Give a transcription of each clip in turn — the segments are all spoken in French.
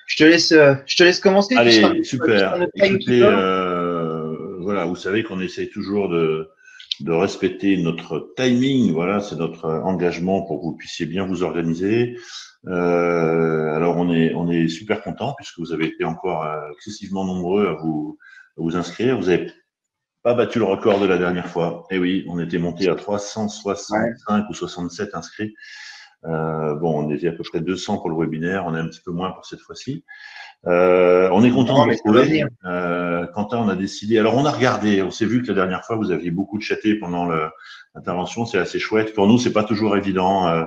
je te laisse commencer. Allez, super. notre Écoutez, timekeeper. voilà, vous savez qu'on essaie toujours de respecter notre timing. Voilà, c'est notre engagement pour que vous puissiez bien vous organiser. Alors, on est super content puisque vous avez été encore excessivement nombreux à vous inscrire. Vous avez pas battu le record de la dernière fois. Eh oui, on était monté à 365 ou 67 inscrits. Bon, on était à peu près 200 pour le webinaire. On est un petit peu moins pour cette fois-ci. On est content de vous retrouver. Quentin, on a décidé. Alors, on a regardé. On s'est vu que la dernière fois, vous aviez beaucoup chaté pendant l'intervention. C'est assez chouette. Pour nous, c'est pas toujours évident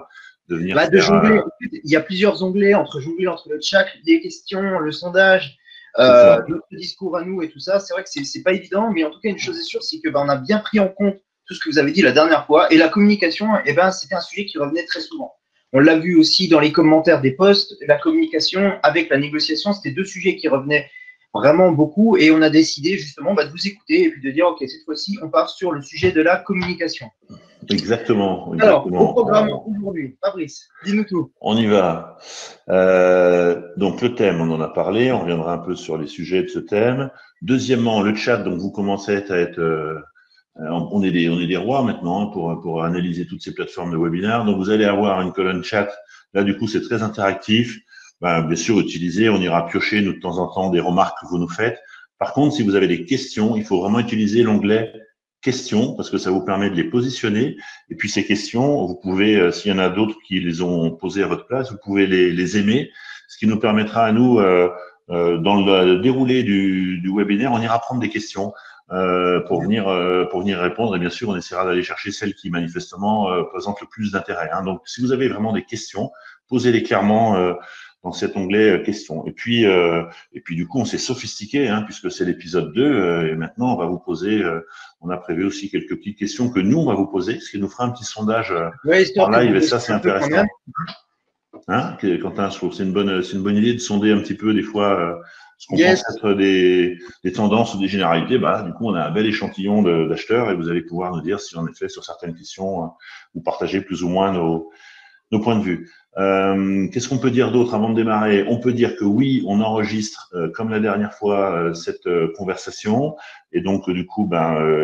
de venir Bah, de faire. jongler. Il y a plusieurs onglets entre le chat, les questions, le sondage, Ça. notre discours à nous et tout ça. C'est vrai que c'est pas évident, mais en tout cas, une chose est sûre, c'est que on a bien pris en compte tout ce que vous avez dit la dernière fois. Et la communication, c'était un sujet qui revenait très souvent. On l'a vu aussi dans les commentaires des posts. La communication avec la négociation, c'était deux sujets qui revenaient vraiment beaucoup. Et on a décidé justement de vous écouter et puis de dire, OK, cette fois-ci, on part sur le sujet de la communication. Exactement. Alors, au programme aujourd'hui, Fabrice, dis-nous tout. On y va. Donc, le thème, on en a parlé. On reviendra un peu sur les sujets de ce thème. Deuxièmement, le chat. Donc, vous commencez à être… on est des rois maintenant pour analyser toutes ces plateformes de webinaire. Donc, vous allez avoir une colonne chat. Là, du coup, c'est très interactif. Bien sûr, utilisez. On ira piocher, nous, de temps en temps, des remarques que vous nous faites. Par contre, si vous avez des questions, il faut vraiment utiliser l'onglet questions parce que ça vous permet de les positionner. Et puis, ces questions, vous pouvez, s'il y en a d'autres qui les ont posées à votre place, vous pouvez les aimer, ce qui nous permettra à nous, dans le déroulé du webinaire, on ira prendre des questions pour venir répondre. Et bien sûr, on essaiera d'aller chercher celles qui manifestement présentent le plus d'intérêt. Hein. Donc, si vous avez vraiment des questions, posez-les clairement dans cet onglet questions. Et puis du coup, on s'est sophistiqué puisque c'est l'épisode 2 et maintenant, on va vous poser. On a prévu aussi quelques petites questions que nous, on va vous poser, ce qui nous fera un petit sondage en live. Et ça, c'est intéressant. Hein, Quentin, je trouve que c'est une bonne idée de sonder un petit peu des fois ce qu'on pense être des tendances ou des généralités. Du coup, on a un bel échantillon d'acheteurs et vous allez pouvoir nous dire si en effet sur certaines questions vous partagez plus ou moins nos points de vue. Qu'est-ce qu'on peut dire d'autre avant de démarrer? On peut dire que oui, on enregistre comme la dernière fois cette conversation et donc du coup,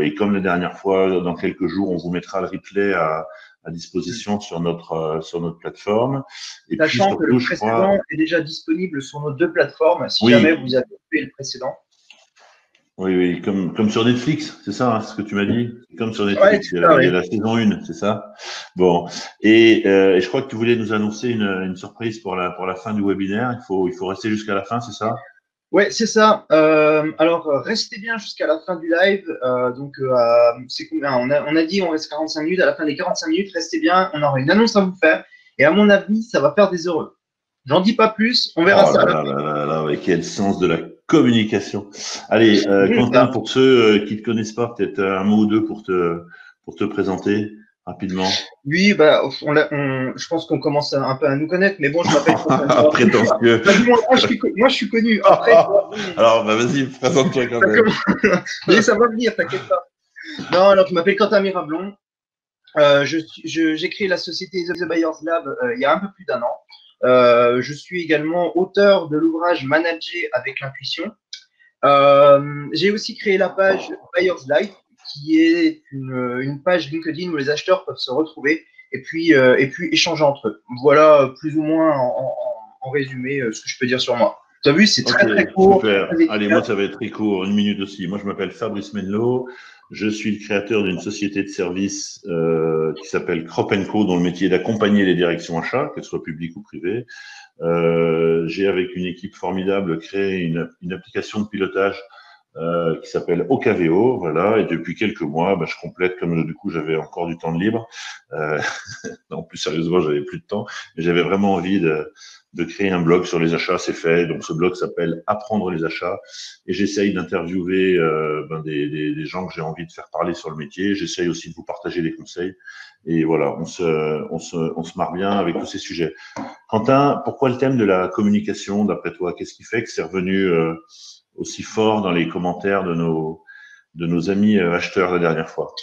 et comme la dernière fois, dans quelques jours, on vous mettra le replay à disposition sur notre plateforme. Et sachant puis, que le précédent est déjà disponible sur nos deux plateformes, si jamais vous avez fait le précédent. Oui, comme sur Netflix, c'est ça, ce que tu m'as dit? Comme sur Netflix, il y a la saison 1, c'est ça? Bon, et je crois que tu voulais nous annoncer une surprise pour la fin du webinaire. Il faut rester jusqu'à la fin, c'est ça? Ouais, c'est ça. Alors, restez bien jusqu'à la fin du live. C'est combien? On a dit on reste 45 minutes. À la fin des 45 minutes, restez bien. On aura une annonce à vous faire. Et à mon avis, ça va faire des heureux. J'en dis pas plus. On verra ça. Là, quel sens de la communication. Allez, Quentin, pour ceux qui ne te connaissent pas, peut-être un mot ou deux pour te présenter rapidement. Oui, je pense qu'on commence un peu à nous connaître, mais bon, je m'appelle Quentin. Prétentieux. Moi, je suis connu. Après, alors, vas-y, présente-toi quand même. Mais ça va venir, t'inquiète pas. Non, alors, je m'appelle Quentin Mirablon. J'ai créé la société The Buyers Lab il y a un peu plus d'un an. Je suis également auteur de l'ouvrage Manager avec l'intuition. J'ai aussi créé la page Buyers Life, qui est une page LinkedIn où les acheteurs peuvent se retrouver et puis échanger entre eux. Voilà plus ou moins en résumé ce que je peux dire sur moi. Tu as vu, c'est très court. Super. Allez, moi, ça va être très court, 1 minute aussi. Moi, je m'appelle Fabrice Menlo. Je suis le créateur d'une société de services qui s'appelle Crop & Co, dont le métier est d'accompagner les directions achats, qu'elles soient publiques ou privées. J'ai, avec une équipe formidable, créé une application de pilotage qui s'appelle OKVO, voilà, et depuis quelques mois, je complète, comme du coup j'avais encore du temps de libre, non, plus sérieusement, j'avais plus de temps, mais j'avais vraiment envie de créer un blog sur les achats, c'est fait, donc ce blog s'appelle Apprendre les achats, et j'essaye d'interviewer des gens que j'ai envie de faire parler sur le métier, j'essaye aussi de vous partager des conseils, et voilà, on se marre bien avec tous ces sujets. Quentin, pourquoi le thème de la communication, d'après toi? Qu'est-ce qui fait que c'est revenu aussi fort dans les commentaires de nos amis acheteurs la dernière fois?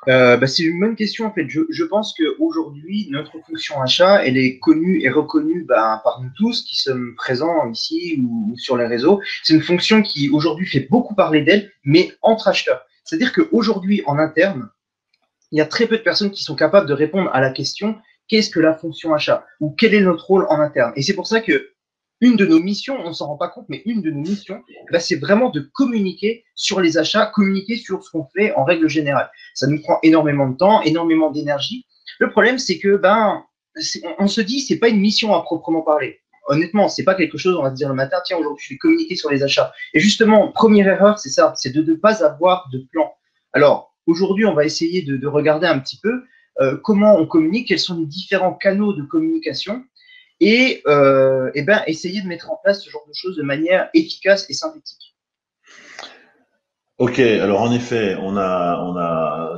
C'est une bonne question en fait. Je pense qu'aujourd'hui, notre fonction achat, elle est connue et reconnue par nous tous qui sommes présents ici ou sur les réseaux. C'est une fonction qui aujourd'hui fait beaucoup parler d'elle, mais entre acheteurs. C'est-à-dire qu'aujourd'hui, en interne, il y a très peu de personnes qui sont capables de répondre à la question qu'est-ce que la fonction achat ou quel est notre rôle en interne. Et c'est pour ça que une de nos missions, on ne s'en rend pas compte, mais une de nos missions, c'est vraiment de communiquer sur les achats, communiquer sur ce qu'on fait en règle générale. Ça nous prend énormément de temps, énormément d'énergie. Le problème, c'est que on se dit, c'est pas une mission à proprement parler. Honnêtement, c'est pas quelque chose, on va se dire le matin, tiens, aujourd'hui, je vais communiquer sur les achats. Et justement, première erreur, c'est ça, c'est de ne pas avoir de plan. Alors, aujourd'hui, on va essayer de regarder un petit peu comment on communique, quels sont les différents canaux de communication et essayer de mettre en place ce genre de choses de manière efficace et synthétique. Ok, alors en effet,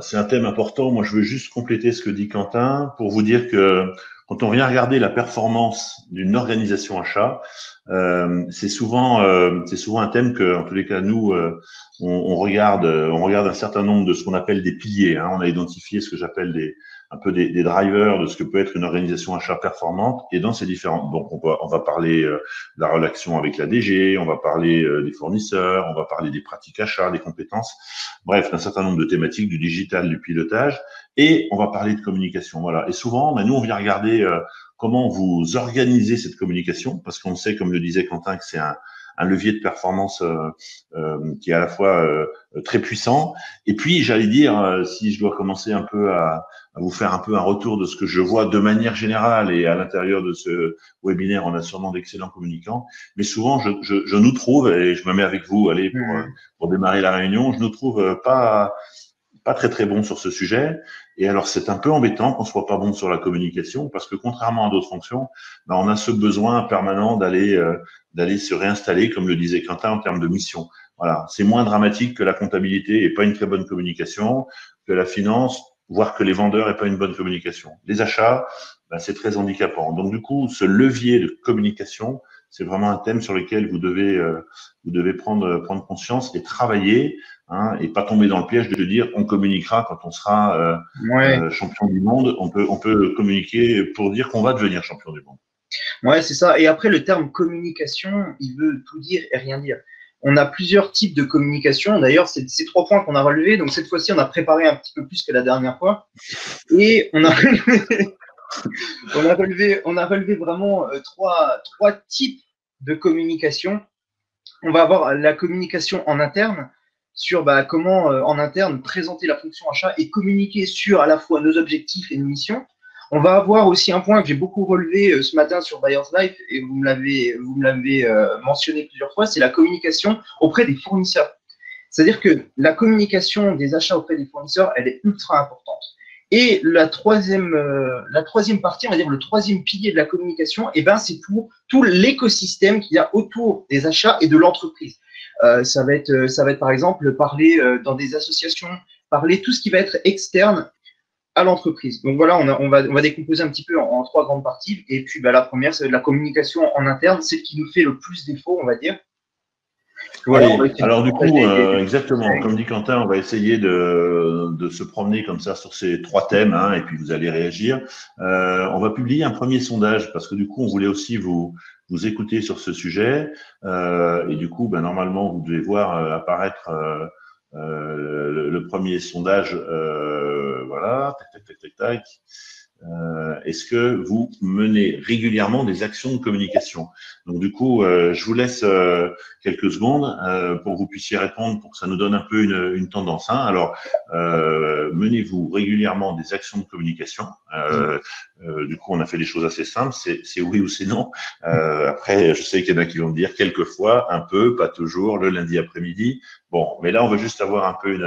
c'est un thème important. Moi, je veux juste compléter ce que dit Quentin pour vous dire que quand on vient regarder la performance d'une organisation achat, c'est souvent un thème que, en tous les cas, nous, on regarde un certain nombre de ce qu'on appelle des piliers. Hein. On a identifié ce que j'appelle un peu des drivers de ce que peut être une organisation achat performante. Et dans ces différentes, donc on va parler de la relation avec la DG, on va parler des fournisseurs, on va parler des pratiques achats, des compétences, bref, un certain nombre de thématiques, du digital, du pilotage, et on va parler de communication. Voilà. Et souvent, nous, on vient regarder comment vous organisez cette communication, parce qu'on sait, comme le disait Quentin, que c'est un levier de performance qui est à la fois très puissant. Et puis, j'allais dire, si je dois commencer un peu à vous faire un peu un retour de ce que je vois de manière générale, et à l'intérieur de ce webinaire, on a sûrement d'excellents communicants, mais souvent, je nous trouve, et je me mets avec vous, allez, pour démarrer la réunion, je nous trouve pas très très bon sur ce sujet. Et alors, c'est un peu embêtant qu'on soit pas bon sur la communication, parce que contrairement à d'autres fonctions, on a ce besoin permanent d'aller se réinstaller, comme le disait Quentin, en termes de mission. Voilà, c'est moins dramatique que la comptabilité et pas une très bonne communication, que la finance, voire que les vendeurs et pas une bonne communication. Les achats, c'est très handicapant. Donc du coup, ce levier de communication, c'est vraiment un thème sur lequel vous devez prendre conscience et travailler. Hein, et pas tomber dans le piège de dire on communiquera quand on sera champion du monde. On peut communiquer pour dire qu'on va devenir champion du monde. Ouais, c'est ça. Et après, le terme communication, il veut tout dire et rien dire. On a plusieurs types de communication. D'ailleurs, c'est ces 3 points qu'on a relevés. Donc, cette fois-ci, on a préparé un petit peu plus que la dernière fois. Et on a relevé vraiment trois types de communication. On va avoir la communication en interne sur comment en interne présenter la fonction achat et communiquer sur à la fois nos objectifs et nos missions. On va avoir aussi un point que j'ai beaucoup relevé ce matin sur Buyers Life et vous me l'avez mentionné plusieurs fois, c'est la communication auprès des fournisseurs. C'est-à-dire que la communication des achats auprès des fournisseurs, elle est ultra importante. Et la troisième partie, on va dire le troisième pilier de la communication, c'est tout l'écosystème qu'il y a autour des achats et de l'entreprise. Ça va être par exemple parler dans des associations, parler tout ce qui va être externe à l'entreprise. Donc voilà, on va décomposer un petit peu en 3 grandes parties. Et puis la première, c'est la communication en interne, celle qui nous fait le plus défaut, on va dire. Voilà, alors du coup, exactement, comme dit Quentin, on va essayer de se promener comme ça sur ces 3 thèmes, hein, et puis vous allez réagir. On va publier un premier sondage parce que du coup, on voulait aussi vous écouter sur ce sujet. Et du coup, normalement, vous devez voir apparaître le premier sondage. Voilà, tac, tac, tac, tac, tac. Est-ce que vous menez régulièrement des actions de communication? Donc du coup, je vous laisse quelques secondes pour que vous puissiez répondre, pour que ça nous donne un peu une tendance. Hein. Alors, menez-vous régulièrement des actions de communication? Du coup, on a fait des choses assez simples, c'est oui ou c'est non. Après, je sais qu'il y en a qui vont me dire quelquefois, un peu, pas toujours, le lundi après-midi. Bon, mais là, on veut juste avoir un peu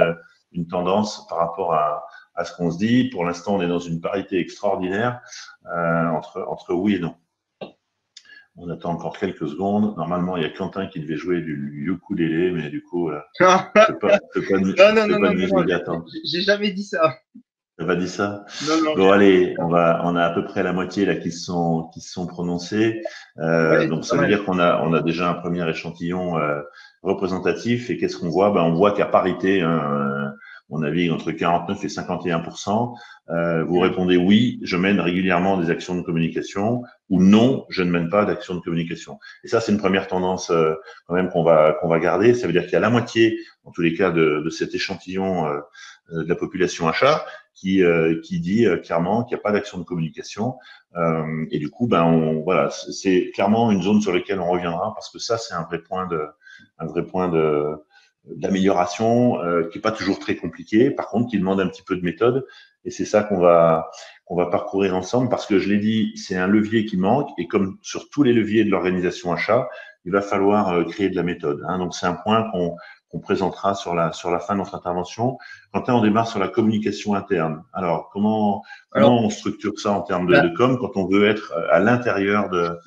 une tendance par rapport à ce qu'on se dit. Pour l'instant, on est dans une parité extraordinaire entre oui et non. On attend encore quelques secondes. Normalement, il y a Quentin qui devait jouer du ukulélé, mais du coup, je peux pas nous attendre. J'ai jamais dit ça. Tu n'as pas dit ça? Non. Bon, allez, on a à peu près la moitié là qui se sont prononcés. Donc, ça veut dire qu'on a déjà un premier échantillon représentatif. Et qu'est-ce qu'on voit? On voit qu'à parité, on navigue entre 49 et 51%. Vous répondez oui, je mène régulièrement des actions de communication, ou non, je ne mène pas d'actions de communication. Et ça, c'est une première tendance quand même qu'on va garder. Ça veut dire qu'il y a la moitié, en tous les cas, de cet échantillon de la population achat qui dit clairement qu'il n'y a pas d'action de communication. Et du coup, voilà, c'est clairement une zone sur laquelle on reviendra parce que ça, c'est un vrai point d'amélioration qui est pas toujours très compliqué, par contre qui demande un petit peu de méthode, et c'est ça qu'on va parcourir ensemble parce que je l'ai dit, c'est un levier qui manque, et comme sur tous les leviers de l'organisation achat, il va falloir créer de la méthode. Donc c'est un point qu'on présentera sur la fin de notre intervention. Quentin, on démarre sur la communication interne. Alors comment on structure ça en termes de com quand on veut être à l'intérieur de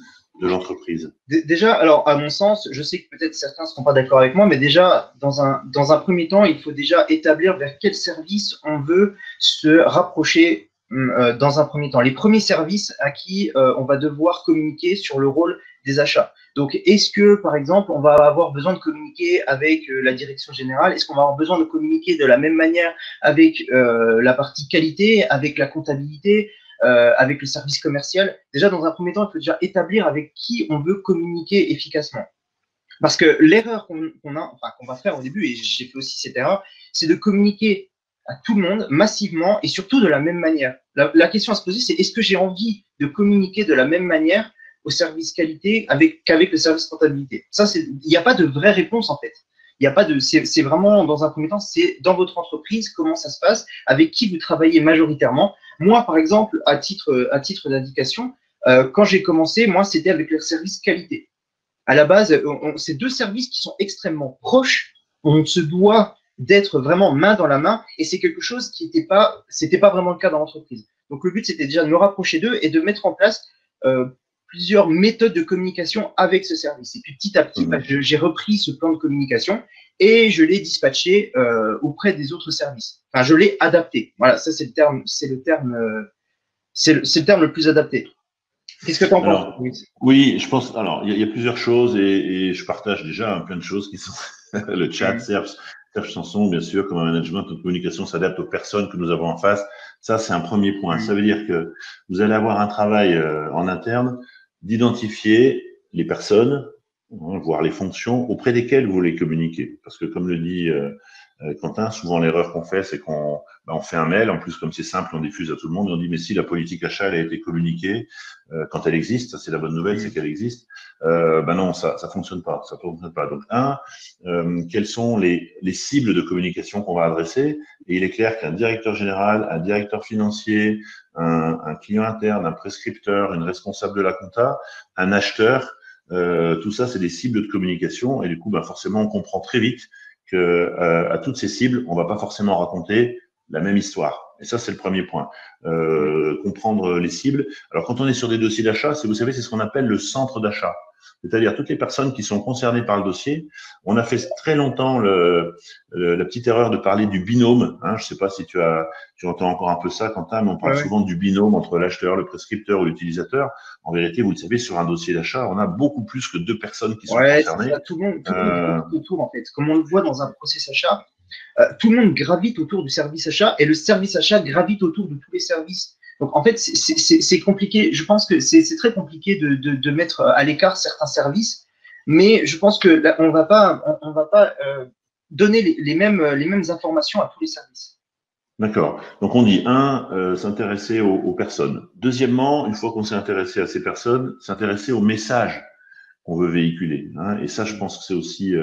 l'entreprise? Déjà, alors à mon sens, je sais que peut-être certains ne seront pas d'accord avec moi, mais déjà, dans un premier temps, il faut déjà établir vers quel service on veut se rapprocher dans un premier temps. Les premiers services à qui on va devoir communiquer sur le rôle des achats. Donc, est-ce que, par exemple, on va avoir besoin de communiquer avec la direction générale? Est-ce qu'on va avoir besoin de communiquer de la même manière avec la partie qualité, avec la comptabilité, avec le service commercial? Déjà, dans un premier temps, il faut déjà établir avec qui on veut communiquer efficacement. Parce que l'erreur qu'on va faire au début, et j'ai fait aussi cette erreur, c'est de communiquer à tout le monde massivement et surtout de la même manière. La question à se poser, c'est est-ce que j'ai envie de communiquer de la même manière au service qualité qu'avec le service comptabilité? Ça, il n'y a pas de vraie réponse en fait. Il y a pas de, c'est vraiment dans un premier temps, c'est dans votre entreprise comment ça se passe, avec qui vous travaillez majoritairement. Moi, par exemple, à titre d'indication, quand j'ai commencé, moi, c'était avec le service qualité. À la base, c'est deux services qui sont extrêmement proches. On se doit d'être vraiment main dans la main, et c'est quelque chose qui c'était pas vraiment le cas dans l'entreprise. Donc le but, c'était déjà de me rapprocher d'eux et de mettre en place plusieurs méthodes de communication avec ce service. Et puis petit à petit, j'ai repris ce plan de communication et je l'ai dispatché auprès des autres services. Enfin, je l'ai adapté. Voilà, ça c'est le terme le plus adapté. Qu'est-ce que tu en penses? Oui, je pense. Alors, il y a plusieurs choses et je partage déjà plein de choses qui sont le chat, Serge Sanson, bien sûr, comme un management de communication s'adapte aux personnes que nous avons en face. Ça, c'est un premier point. Ça veut dire que vous allez avoir un travail en interne d'identifier les personnes, voire les fonctions auprès desquelles vous voulez communiquer. Parce que, comme le dit Quentin, souvent l'erreur qu'on fait, c'est qu'on fait un mail. En plus, comme c'est simple, on diffuse à tout le monde. Et on dit, mais si la politique achat elle a été communiquée quand elle existe, ça c'est la bonne nouvelle, c'est qu'elle existe. Non, ça fonctionne pas. Ça fonctionne pas. Donc, quelles sont les cibles de communication qu'on va adresser? Et il est clair qu'un directeur général, un directeur financier, un client interne, un prescripteur, une responsable de la compta, un acheteur, tout ça, c'est des cibles de communication. Et du coup, forcément, on comprend très vite que à toutes ces cibles, on va pas forcément raconter la même histoire. Et ça, c'est le premier point. Comprendre les cibles. Alors, quand on est sur des dossiers d'achat, vous savez, c'est ce qu'on appelle le centre d'achat. C'est-à-dire toutes les personnes qui sont concernées par le dossier. On a fait très longtemps la petite erreur de parler du binôme. Je ne sais pas si tu entends encore un peu ça, Quentin, mais on parle souvent du binôme entre l'acheteur, le prescripteur ou l'utilisateur. En vérité, vous le savez, sur un dossier d'achat, on a beaucoup plus que deux personnes qui sont concernées. Ça, tout le monde gravite autour, en fait. Comme on le voit dans un process achat, tout le monde gravite autour du service achat et le service achat gravite autour de tous les services. Donc, en fait, c'est compliqué. Je pense que c'est très compliqué de mettre à l'écart certains services, mais je pense que là, on va pas donner les mêmes informations à tous les services. D'accord. Donc, on dit, s'intéresser aux personnes. Deuxièmement, une fois qu'on s'est intéressé à ces personnes, s'intéresser aux messages qu'on veut véhiculer. Et ça, je pense que c'est aussi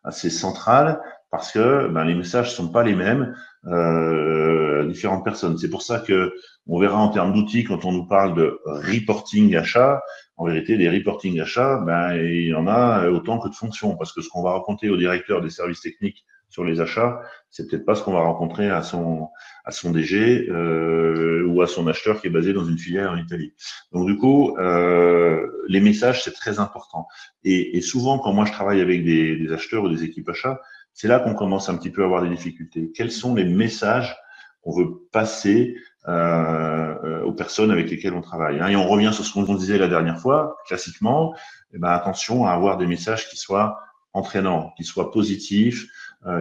assez central parce que les messages ne sont pas les mêmes à différentes personnes. C'est pour ça que on verra en termes d'outils, quand on nous parle de reporting achat, en vérité, des reporting achats, il y en a autant que de fonctions, parce que ce qu'on va raconter au directeur des services techniques sur les achats, c'est peut-être pas ce qu'on va rencontrer à son DG ou à son acheteur qui est basé dans une filiale en Italie. Donc du coup, les messages, c'est très important. Et souvent, quand moi je travaille avec des acheteurs ou des équipes achats, c'est là qu'on commence un petit peu à avoir des difficultés. Quels sont les messages qu'on veut passer aux personnes avec lesquelles on travaille, et on revient sur ce qu'on disait la dernière fois, classiquement, attention à avoir des messages qui soient entraînants, qui soient positifs,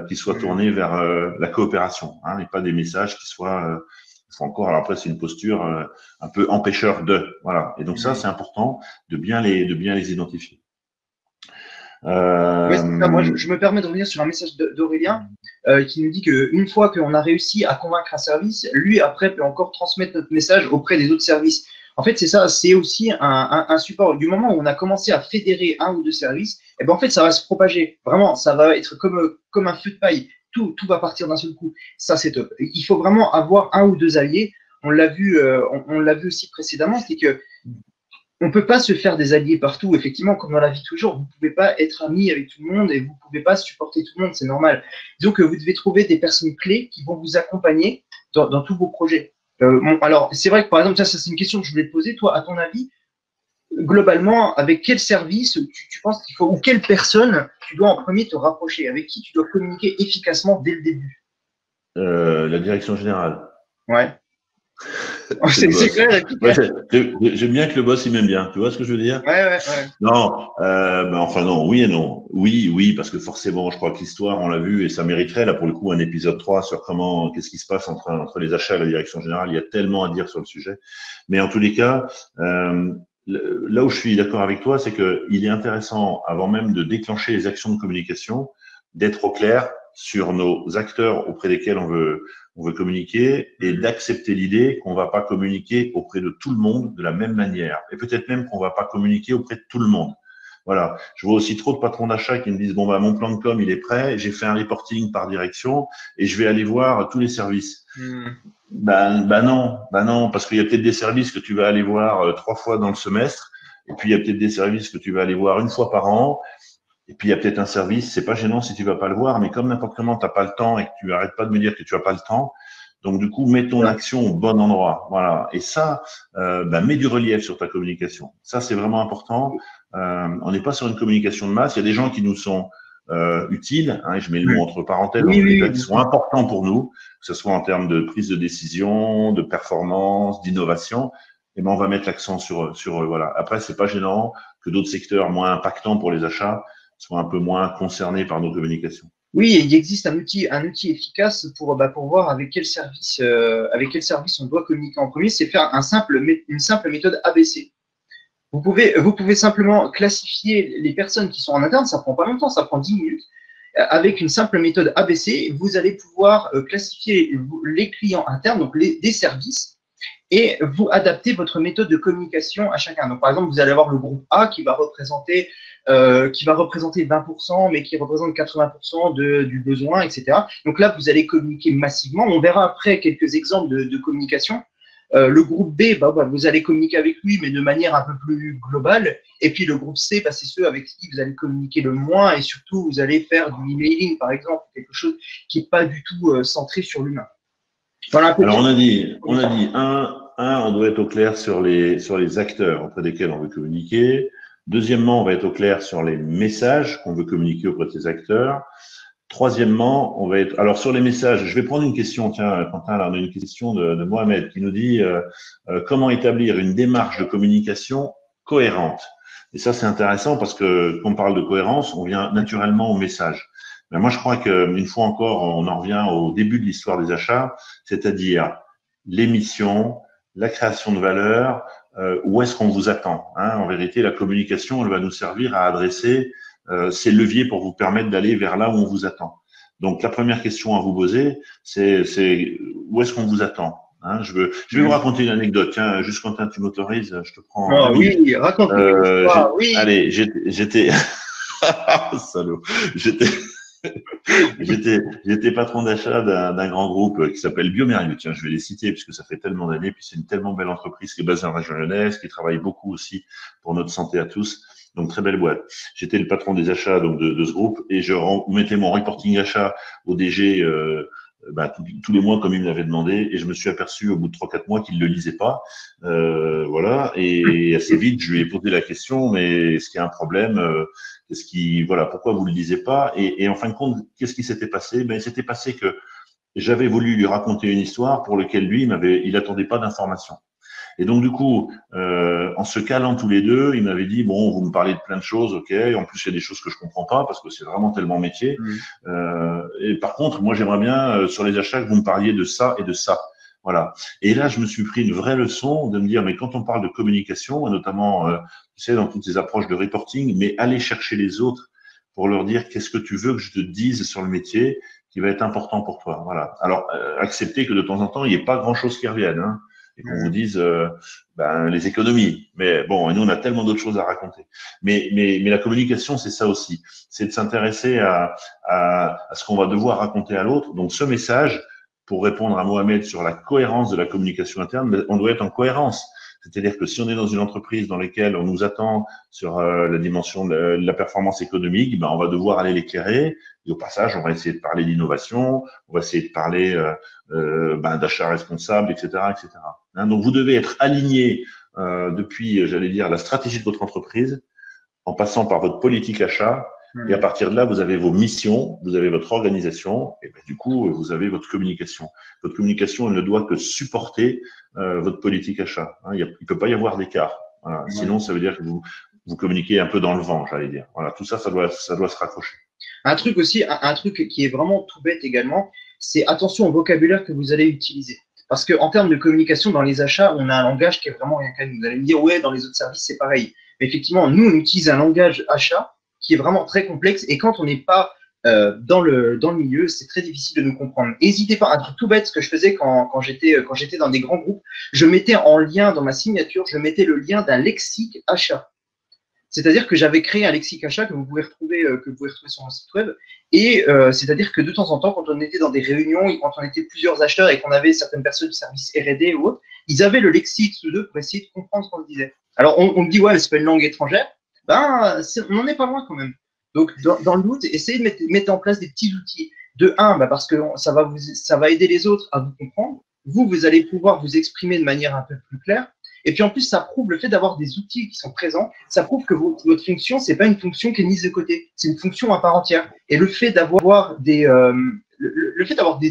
qui soient tournés vers la coopération, hein, et pas des messages qui soient encore. Alors après, c'est une posture un peu empêcheur de, voilà. Et donc ça, c'est important de bien les identifier. Ouais, c'est ça. Moi, je me permets de revenir sur un message d'Aurélien qui nous dit qu'une fois qu'on a réussi à convaincre un service, lui, après, peut encore transmettre notre message auprès des autres services. En fait, c'est ça, c'est aussi un support. Du moment où on a commencé à fédérer un ou deux services, et ben en fait, ça va se propager. Vraiment, ça va être comme un feu de paille. Tout va partir d'un seul coup. Ça, c'est top. Il faut vraiment avoir un ou deux alliés. On l'a vu, on l'a vu aussi précédemment, c'est que on ne peut pas se faire des alliés partout. Effectivement, comme dans la vie toujours, vous ne pouvez pas être ami avec tout le monde et vous ne pouvez pas supporter tout le monde, c'est normal. Donc, vous devez trouver des personnes clés qui vont vous accompagner dans tous vos projets. Bon, alors, c'est vrai que par exemple, ça c'est une question que je voulais te poser. Toi, à ton avis, globalement, avec quel service tu penses qu'il faut, ou quelle personne tu dois en premier te rapprocher, avec qui tu dois communiquer efficacement dès le début? La direction générale. Ouais. C'est clair. Ouais, j'aime bien que le boss il m'aime bien. Tu vois ce que je veux dire? Ouais. Non, enfin non, oui et non. Oui, parce que forcément, je crois que l'histoire, on l'a vu, et ça mériterait là pour le coup un épisode 3 sur qu'est-ce qui se passe entre les achats et la direction générale. Il y a tellement à dire sur le sujet. Mais en tous les cas, là où je suis d'accord avec toi, c'est que il est intéressant, avant même de déclencher les actions de communication, d'être au clair sur nos acteurs auprès desquels on veut communiquer et d'accepter l'idée qu'on va pas communiquer auprès de tout le monde de la même manière. Et peut-être même qu'on va pas communiquer auprès de tout le monde. Voilà. Je vois aussi trop de patrons d'achat qui me disent, bon, bah, mon plan de com, il est prêt, j'ai fait un reporting par direction et je vais aller voir tous les services. Non, parce qu'il y a peut-être des services que tu vas aller voir 3 fois dans le semestre, et puis il y a peut-être des services que tu vas aller voir 1 fois par an, et puis il y a peut-être un service, c'est pas gênant si tu vas pas le voir, mais comme n'importe comment t'as pas le temps et que tu arrêtes pas de me dire que tu as pas le temps, donc du coup mets ton action au bon endroit, voilà. Et ça, mets du relief sur ta communication. Ça c'est vraiment important. On n'est pas sur une communication de masse. Il y a des gens qui nous sont utiles, hein, et je mets le mot entre parenthèses, qui sont importants pour nous, que ce soit en termes de prise de décision, de performance, d'innovation. Et ben on va mettre l'accent sur voilà. Après c'est pas gênant que d'autres secteurs moins impactants pour les achats soient un peu moins concernés par nos communications. Oui, il existe un outil efficace pour voir avec quel service on doit communiquer en premier. C'est faire une simple méthode ABC. Vous pouvez simplement classifier les personnes qui sont en interne. Ça prend pas longtemps, ça prend 10 minutes. Avec une simple méthode ABC, vous allez pouvoir classifier les clients internes, donc des services, et vous adaptez votre méthode de communication à chacun. Donc, par exemple, vous allez avoir le groupe A qui va représenter 20%, mais qui représente 80% du besoin, etc. Donc là, vous allez communiquer massivement. On verra après quelques exemples de communication. Le groupe B, vous allez communiquer avec lui, mais de manière un peu plus globale. Et puis le groupe C, c'est ceux avec qui vous allez communiquer le moins, et surtout, vous allez faire du emailing, par exemple, quelque chose qui n'est pas du tout centré sur l'humain. Voilà. Alors on a dit on doit être au clair sur les acteurs auprès desquels on veut communiquer. Deuxièmement, on va être au clair sur les messages qu'on veut communiquer auprès de ces acteurs. Troisièmement, on va être… Alors, sur les messages, je vais prendre une question. Tiens, Quentin, là, on a une question de Mohamed qui nous dit comment établir une démarche de communication cohérente. Et ça, c'est intéressant parce que quand on parle de cohérence, on vient naturellement au message. Mais moi, je crois qu'une fois encore, on en revient au début de l'histoire des achats, c'est-à-dire l'émission, la création de valeur, où est-ce qu'on vous attend, hein. En vérité, la communication, elle va nous servir à adresser ces leviers pour vous permettre d'aller vers là où on vous attend. Donc, la première question à vous poser, c'est où est-ce qu'on vous attend, hein. Je vais vous raconter une anecdote. Tiens, juste Quentin, tu m'autorises, je te prends. Oui, raconte-moi. Oui. Allez, j'étais salaud. J'étais patron d'achat d'un grand groupe qui s'appelle Biomérieux. Tiens, je vais les citer puisque ça fait tellement d'années. Puis c'est une tellement belle entreprise qui est basée en région lyonnaise, qui travaille beaucoup aussi pour notre santé à tous. Donc, très belle boîte. J'étais le patron des achats donc de ce groupe et je mettais mon reporting achat au DG tous les mois comme il me l'avait demandé et je me suis aperçu au bout de 3-4 mois qu'il ne le lisait pas. Voilà. Et assez vite, je lui ai posé la question, mais est-ce qu'il y a un problème? Pourquoi vous ne le lisez pas? Et en fin de compte, qu'est-ce qui s'était passé? Il s'était passé que j'avais voulu lui raconter une histoire pour laquelle lui, il attendait pas d'informations. Et donc, du coup, en se calant tous les deux, il m'avait dit, bon, vous me parlez de plein de choses, ok. En plus, il y a des choses que je comprends pas parce que c'est vraiment tellement métier. Et par contre, moi, j'aimerais bien, sur les achats, que vous me parliez de ça et de ça. Voilà. Et là, je me suis pris une vraie leçon de me dire, mais quand on parle de communication, et notamment, tu sais, dans toutes ces approches de reporting, mais aller chercher les autres pour leur dire qu'est-ce que tu veux que je te dise sur le métier qui va être important pour toi. Voilà. Alors, accepter que de temps en temps, il n'y ait pas grand-chose qui revienne, hein, et qu'on vous dise les économies. Mais bon, et nous, on a tellement d'autres choses à raconter. Mais la communication, c'est ça aussi. C'est de s'intéresser à ce qu'on va devoir raconter à l'autre. Donc, ce message, pour répondre à Mohamed sur la cohérence de la communication interne, on doit être en cohérence. C'est-à-dire que si on est dans une entreprise dans laquelle on nous attend sur la dimension de la performance économique, ben on va devoir aller l'éclairer. Et au passage, on va essayer de parler d'innovation, on va essayer de parler d'achat responsable, etc., etc. Hein, donc, vous devez être aligné depuis, j'allais dire, la stratégie de votre entreprise, en passant par votre politique achat. Et à partir de là, vous avez vos missions, vous avez votre organisation, et ben, du coup, vous avez votre communication. Votre communication, elle ne doit que supporter votre politique achat. Hein, il ne peut pas y avoir d'écart. Voilà. Sinon, ça veut dire que vous communiquez un peu dans le vent, j'allais dire. Voilà, tout ça, ça doit se raccrocher. Un truc aussi, un truc qui est vraiment tout bête également, c'est attention au vocabulaire que vous allez utiliser. Parce qu'en termes de communication, dans les achats, on a un langage qui est vraiment rien qu'à nous. Vous allez me dire, ouais, dans les autres services, c'est pareil. Mais effectivement, nous, on utilise un langage achat qui est vraiment très complexe. Et quand on n'est pas dans le milieu, c'est très difficile de nous comprendre. N'hésitez pas, un truc tout bête, ce que je faisais quand j'étais dans des grands groupes, je mettais en lien dans ma signature, je mettais le lien d'un lexique achat. C'est-à-dire que j'avais créé un lexique achat que vous pouvez retrouver sur mon site web. Et c'est-à-dire que de temps en temps, quand on était dans des réunions et quand on était plusieurs acheteurs et qu'on avait certaines personnes du service R&D ou autre, ils avaient le lexique sous eux pour essayer de comprendre ce qu'on disait. Alors, on me dit, ouais, mais c'est pas une langue étrangère. Ben, on n'en est pas loin quand même. Donc, dans le doute, essayez de mettre en place des petits outils. De un, parce que ça va aider les autres à vous comprendre. Vous allez pouvoir vous exprimer de manière un peu plus claire. Et puis en plus, ça prouve le fait d'avoir des outils qui sont présents. Ça prouve que votre fonction, c'est pas une fonction qui est mise de côté. C'est une fonction à part entière. Et le fait d'avoir des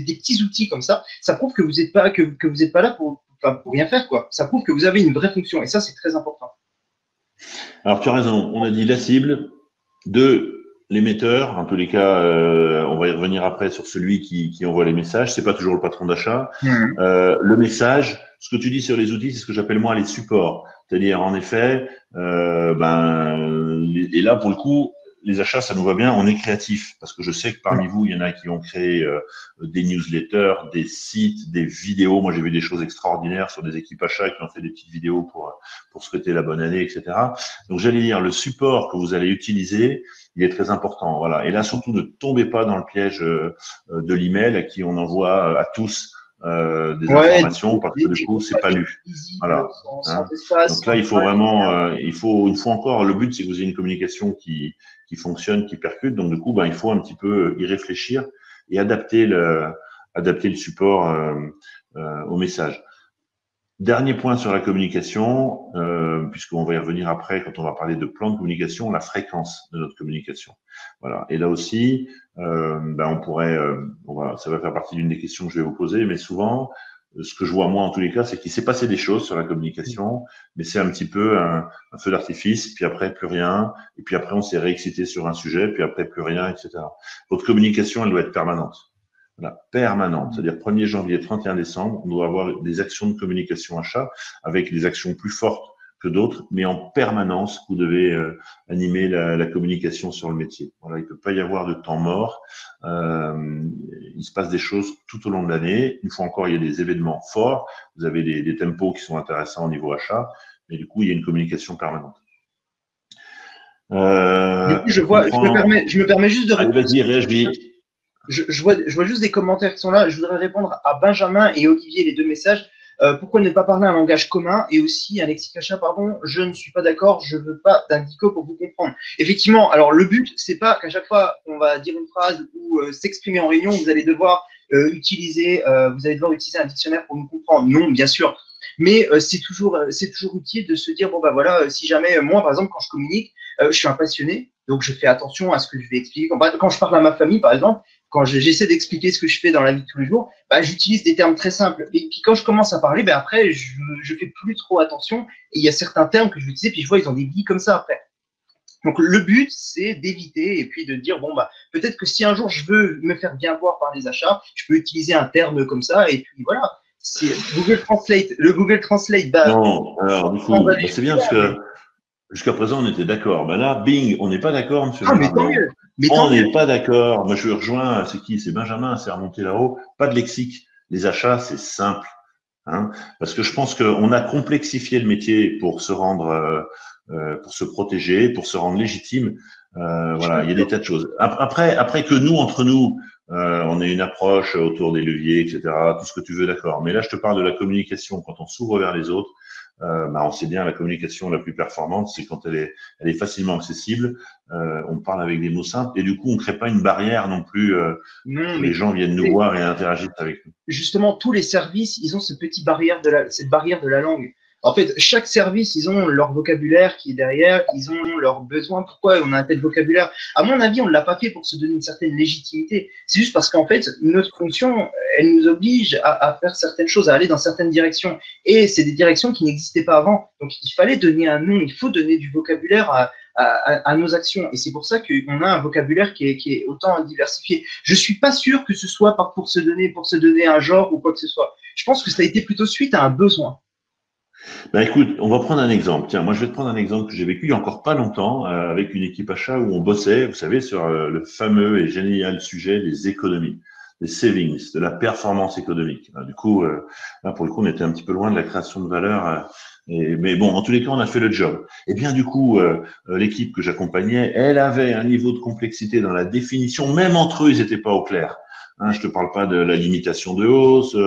petits outils comme ça prouve que vous n'êtes pas là pour rien faire, quoi. Ça prouve que vous avez une vraie fonction. Et ça, c'est très important. Alors, tu as raison. On a dit la cible, 2, l'émetteur. En tous les cas, on va y revenir après sur celui qui envoie les messages. C'est pas toujours le patron d'achat. Le message, ce que tu dis sur les outils, c'est ce que j'appelle moi les supports. C'est-à-dire, en effet, et là, pour le coup, les achats, ça nous va bien, on est créatif. Parce que je sais que parmi vous, il y en a qui ont créé des newsletters, des sites, des vidéos. Moi, j'ai vu des choses extraordinaires sur des équipes achats qui ont fait des petites vidéos pour souhaiter la bonne année, etc. Donc, j'allais dire, le support que vous allez utiliser, il est très important. Voilà. Et là, surtout, ne tombez pas dans le piège de l'email à qui on envoie à tous des informations parce que du coup, c'est pas lu. Voilà. Hein. Donc là, il faut vraiment, il faut encore, le but, c'est que vous ayez une communication qui fonctionne, qui percute. Donc, du coup, il faut un petit peu y réfléchir et adapter le support au message. Dernier point sur la communication, puisqu'on va y revenir après quand on va parler de plan de communication, la fréquence de notre communication. Voilà. Et là aussi, on pourrait, ça va faire partie d'une des questions que je vais vous poser, mais souvent, ce que je vois moi en tous les cas, c'est qu'il s'est passé des choses sur la communication, mais c'est un petit peu un feu d'artifice, puis après plus rien, et puis après on s'est réexcité sur un sujet, puis après plus rien, etc. Votre communication, elle doit être permanente. Voilà, permanente, c'est-à-dire 1er janvier, 31 décembre, on doit avoir des actions de communication achat avec des actions plus fortes que d'autres, mais en permanence, vous devez animer la communication sur le métier. Voilà, il ne peut pas y avoir de temps mort. Il se passe des choses tout au long de l'année. Une fois encore, il y a des événements forts. Vous avez des tempos qui sont intéressants au niveau achat, mais du coup, il y a une communication permanente. Du coup, je me permets juste de répondre. Vas-y, réagis. Je vois juste des commentaires qui sont là. Je voudrais répondre à Benjamin et Olivier, les deux messages. Pourquoi ne pas parler un langage commun et aussi un lexique achat, pardon, je ne suis pas d'accord, je ne veux pas d'un dico pour vous comprendre. Effectivement, alors le but, c'est pas qu'à chaque fois qu'on va dire une phrase ou s'exprimer en réunion, vous allez devoir utiliser un dictionnaire pour nous comprendre. Non, bien sûr. Mais c'est toujours utile de se dire, si jamais, moi, par exemple, quand je communique, je suis un passionné, donc je fais attention à ce que je vais expliquer. Quand je parle à ma famille, par exemple, quand j'essaie d'expliquer ce que je fais dans la vie de tous les jours, bah, j'utilise des termes très simples. Et puis quand je commence à parler, bah, après, je fais plus trop attention. Et il y a certains termes que je vais utiliser, puis je vois, ils ont des billes comme ça après. Donc le but, c'est d'éviter et puis de dire, bon, bah, peut-être que si un jour je veux me faire bien voir par les achats, je peux utiliser un terme comme ça, et puis voilà. Google Translate, le Google Translate, bah, Non, alors du coup, bah, c'est bien parce que jusqu'à présent, on était d'accord. Ben là, bing, on n'est pas d'accord, monsieur ah, mais tant Gérard. mieux, mais tant On mieux. n'est pas d'accord. Moi, je rejoins, c'est qui? C'est Benjamin, c'est remonté là-haut. Pas de lexique. Les achats, c'est simple. Hein, parce que je pense qu'on a complexifié le métier pour se rendre, pour se protéger, pour se rendre légitime. Voilà, il y a des tas de choses. Après que nous, entre nous, on ait une approche autour des leviers, etc., tout ce que tu veux, d'accord. Mais là, je te parle de la communication quand on s'ouvre vers les autres. Bah, on sait bien la communication la plus performante, c'est quand elle est facilement accessible. On parle avec des mots simples et du coup, on ne crée pas une barrière non plus Non, que mais les gens viennent nous voir et interagissent avec nous. justement, tous les services, ils ont cette barrière de la langue. En fait, chaque service, ils ont leur vocabulaire qui est derrière, ils ont leurs besoins. Pourquoi on a un tel vocabulaire? À mon avis, on ne l'a pas fait pour se donner une certaine légitimité. C'est juste parce qu'en fait, notre fonction, elle nous oblige à faire certaines choses, à aller dans certaines directions. Et c'est des directions qui n'existaient pas avant. Donc, il fallait donner un nom, il faut donner du vocabulaire à nos actions. Et c'est pour ça qu'on a un vocabulaire qui est autant diversifié. Je suis pas sûr que ce soit pour se donner un genre ou quoi que ce soit. Je pense que ça a été plutôt suite à un besoin. Ben écoute, on va prendre un exemple. Tiens, moi je vais te prendre un exemple que j'ai vécu il y a encore pas longtemps avec une équipe achat où on bossait, vous savez, sur le fameux et génial sujet des économies, des savings, de la performance économique. Du coup, là pour le coup, on était un petit peu loin de la création de valeur. Mais bon, en tous les cas, on a fait le job. Et bien du coup, l'équipe que j'accompagnais, elle avait un niveau de complexité dans la définition, même entre eux, ils n'étaient pas au clair. Hein, je te parle pas de la limitation de hausse,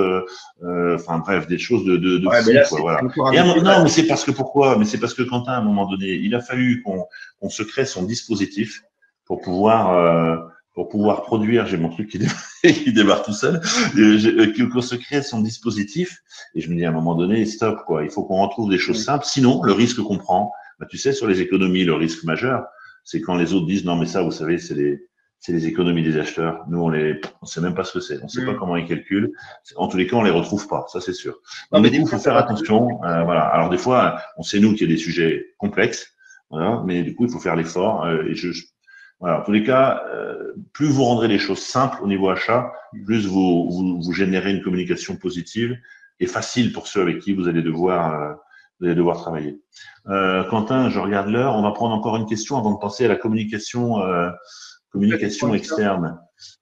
enfin bref, des choses de Ouais, fou, mais là, quoi, voilà. encore Et un autre non, débat. mais c'est parce que pourquoi? Mais c'est parce que Quentin, à un moment donné, il a fallu qu'on se crée son dispositif pour pouvoir produire. J'ai mon truc qui démarre tout seul. Qu'on se crée son dispositif. Et je me dis à un moment donné, stop, quoi. Il faut qu'on retrouve des choses simples. Sinon, le risque qu'on prend, bah, tu sais, sur les économies, le risque majeur, c'est quand les autres disent non, mais ça, vous savez, c'est les économies des acheteurs. Nous, on sait même pas ce que c'est. On sait pas comment ils calculent. En tous les cas, on les retrouve pas. Ça, c'est sûr. Non, Donc, mais du des coup, il fois, faut ça faire va attention. Voilà. Alors, des fois, on sait, nous, qu'il y a des sujets complexes. Voilà. Mais du coup, il faut faire l'effort. Voilà. En tous les cas, plus vous rendrez les choses simples au niveau achat, plus vous générez une communication positive et facile pour ceux avec qui vous allez devoir travailler. Quentin, je regarde l'heure. On va prendre encore une question avant de passer à la communication externe.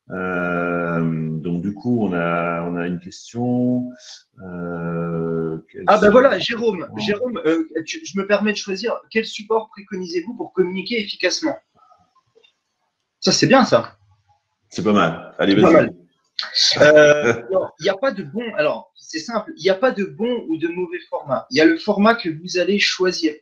Donc du coup, on a une question. Ah ben voilà, Jérôme, je me permets de choisir quel support préconisez-vous pour communiquer efficacement? Ça, c'est bien ça. C'est pas mal. Allez, Pas mal. vas-y. Il n'y a pas de bon, alors c'est simple, il n'y a pas de bon ou de mauvais format. Il y a le format que vous allez choisir.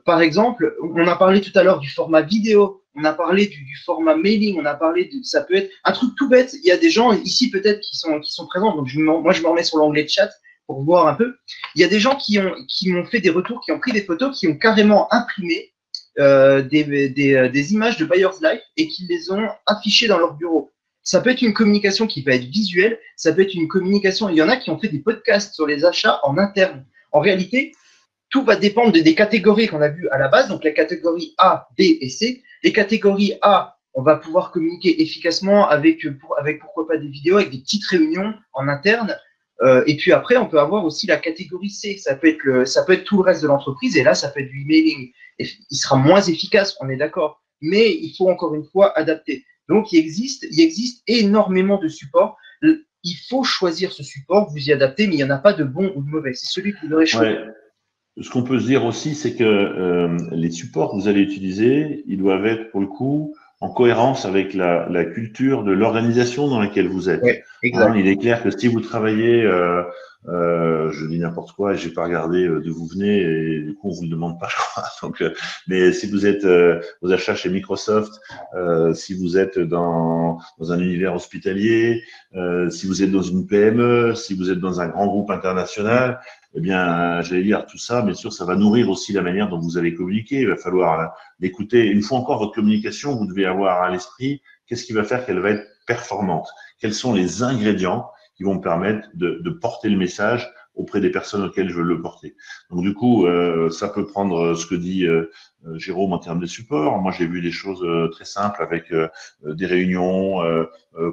Par exemple, on a parlé tout à l'heure du format vidéo, on a parlé du format mailing, on a parlé ça peut être un truc tout bête. Il y a des gens ici peut-être qui sont présents, donc moi je me remets sur l'onglet chat pour voir un peu. Il y a des gens qui m'ont fait des retours, qui ont pris des photos, qui ont carrément imprimé des images de Buyer's Life et qui les ont affichées dans leur bureau. Ça peut être une communication qui peut être visuelle, ça peut être une communication. Il y en a qui ont fait des podcasts sur les achats en interne. En réalité, tout va dépendre des catégories qu'on a vues à la base, donc la catégorie A, B et C. Les catégories A, on va pouvoir communiquer efficacement avec pourquoi pas des vidéos, avec des petites réunions en interne. Et puis après, on peut avoir aussi la catégorie C. Ça peut être tout le reste de l'entreprise, et là, ça peut être du emailing. Et il sera moins efficace, on est d'accord. Mais il faut encore une fois adapter. Donc, il existe énormément de supports. Il faut choisir ce support, vous y adaptez, mais il n'y en a pas de bon ou de mauvais. C'est celui que vous aurez choisi. Ouais. Ce qu'on peut se dire aussi, c'est que les supports que vous allez utiliser, ils doivent être pour le coup en cohérence avec la culture de l'organisation dans laquelle vous êtes. Ouais, exact. Il est clair que si vous travaillez, je dis n'importe quoi, je n'ai pas regardé d'où vous venez et du coup on vous le demande pas, je crois. Donc, mais si vous êtes aux achats chez Microsoft, si vous êtes dans un univers hospitalier, si vous êtes dans une PME, si vous êtes dans un grand groupe international, eh bien, j'allais dire tout ça, bien sûr, ça va nourrir aussi la manière dont vous allez communiquer. Il va falloir l'écouter. Une fois encore, votre communication, vous devez avoir à l'esprit qu'est-ce qui va faire qu'elle va être performante? Quels sont les ingrédients qui vont me permettre de porter le message auprès des personnes auxquelles je veux le porter? Donc du coup, ça peut prendre ce que dit Jérôme en termes de support. Moi, j'ai vu des choses très simples avec des réunions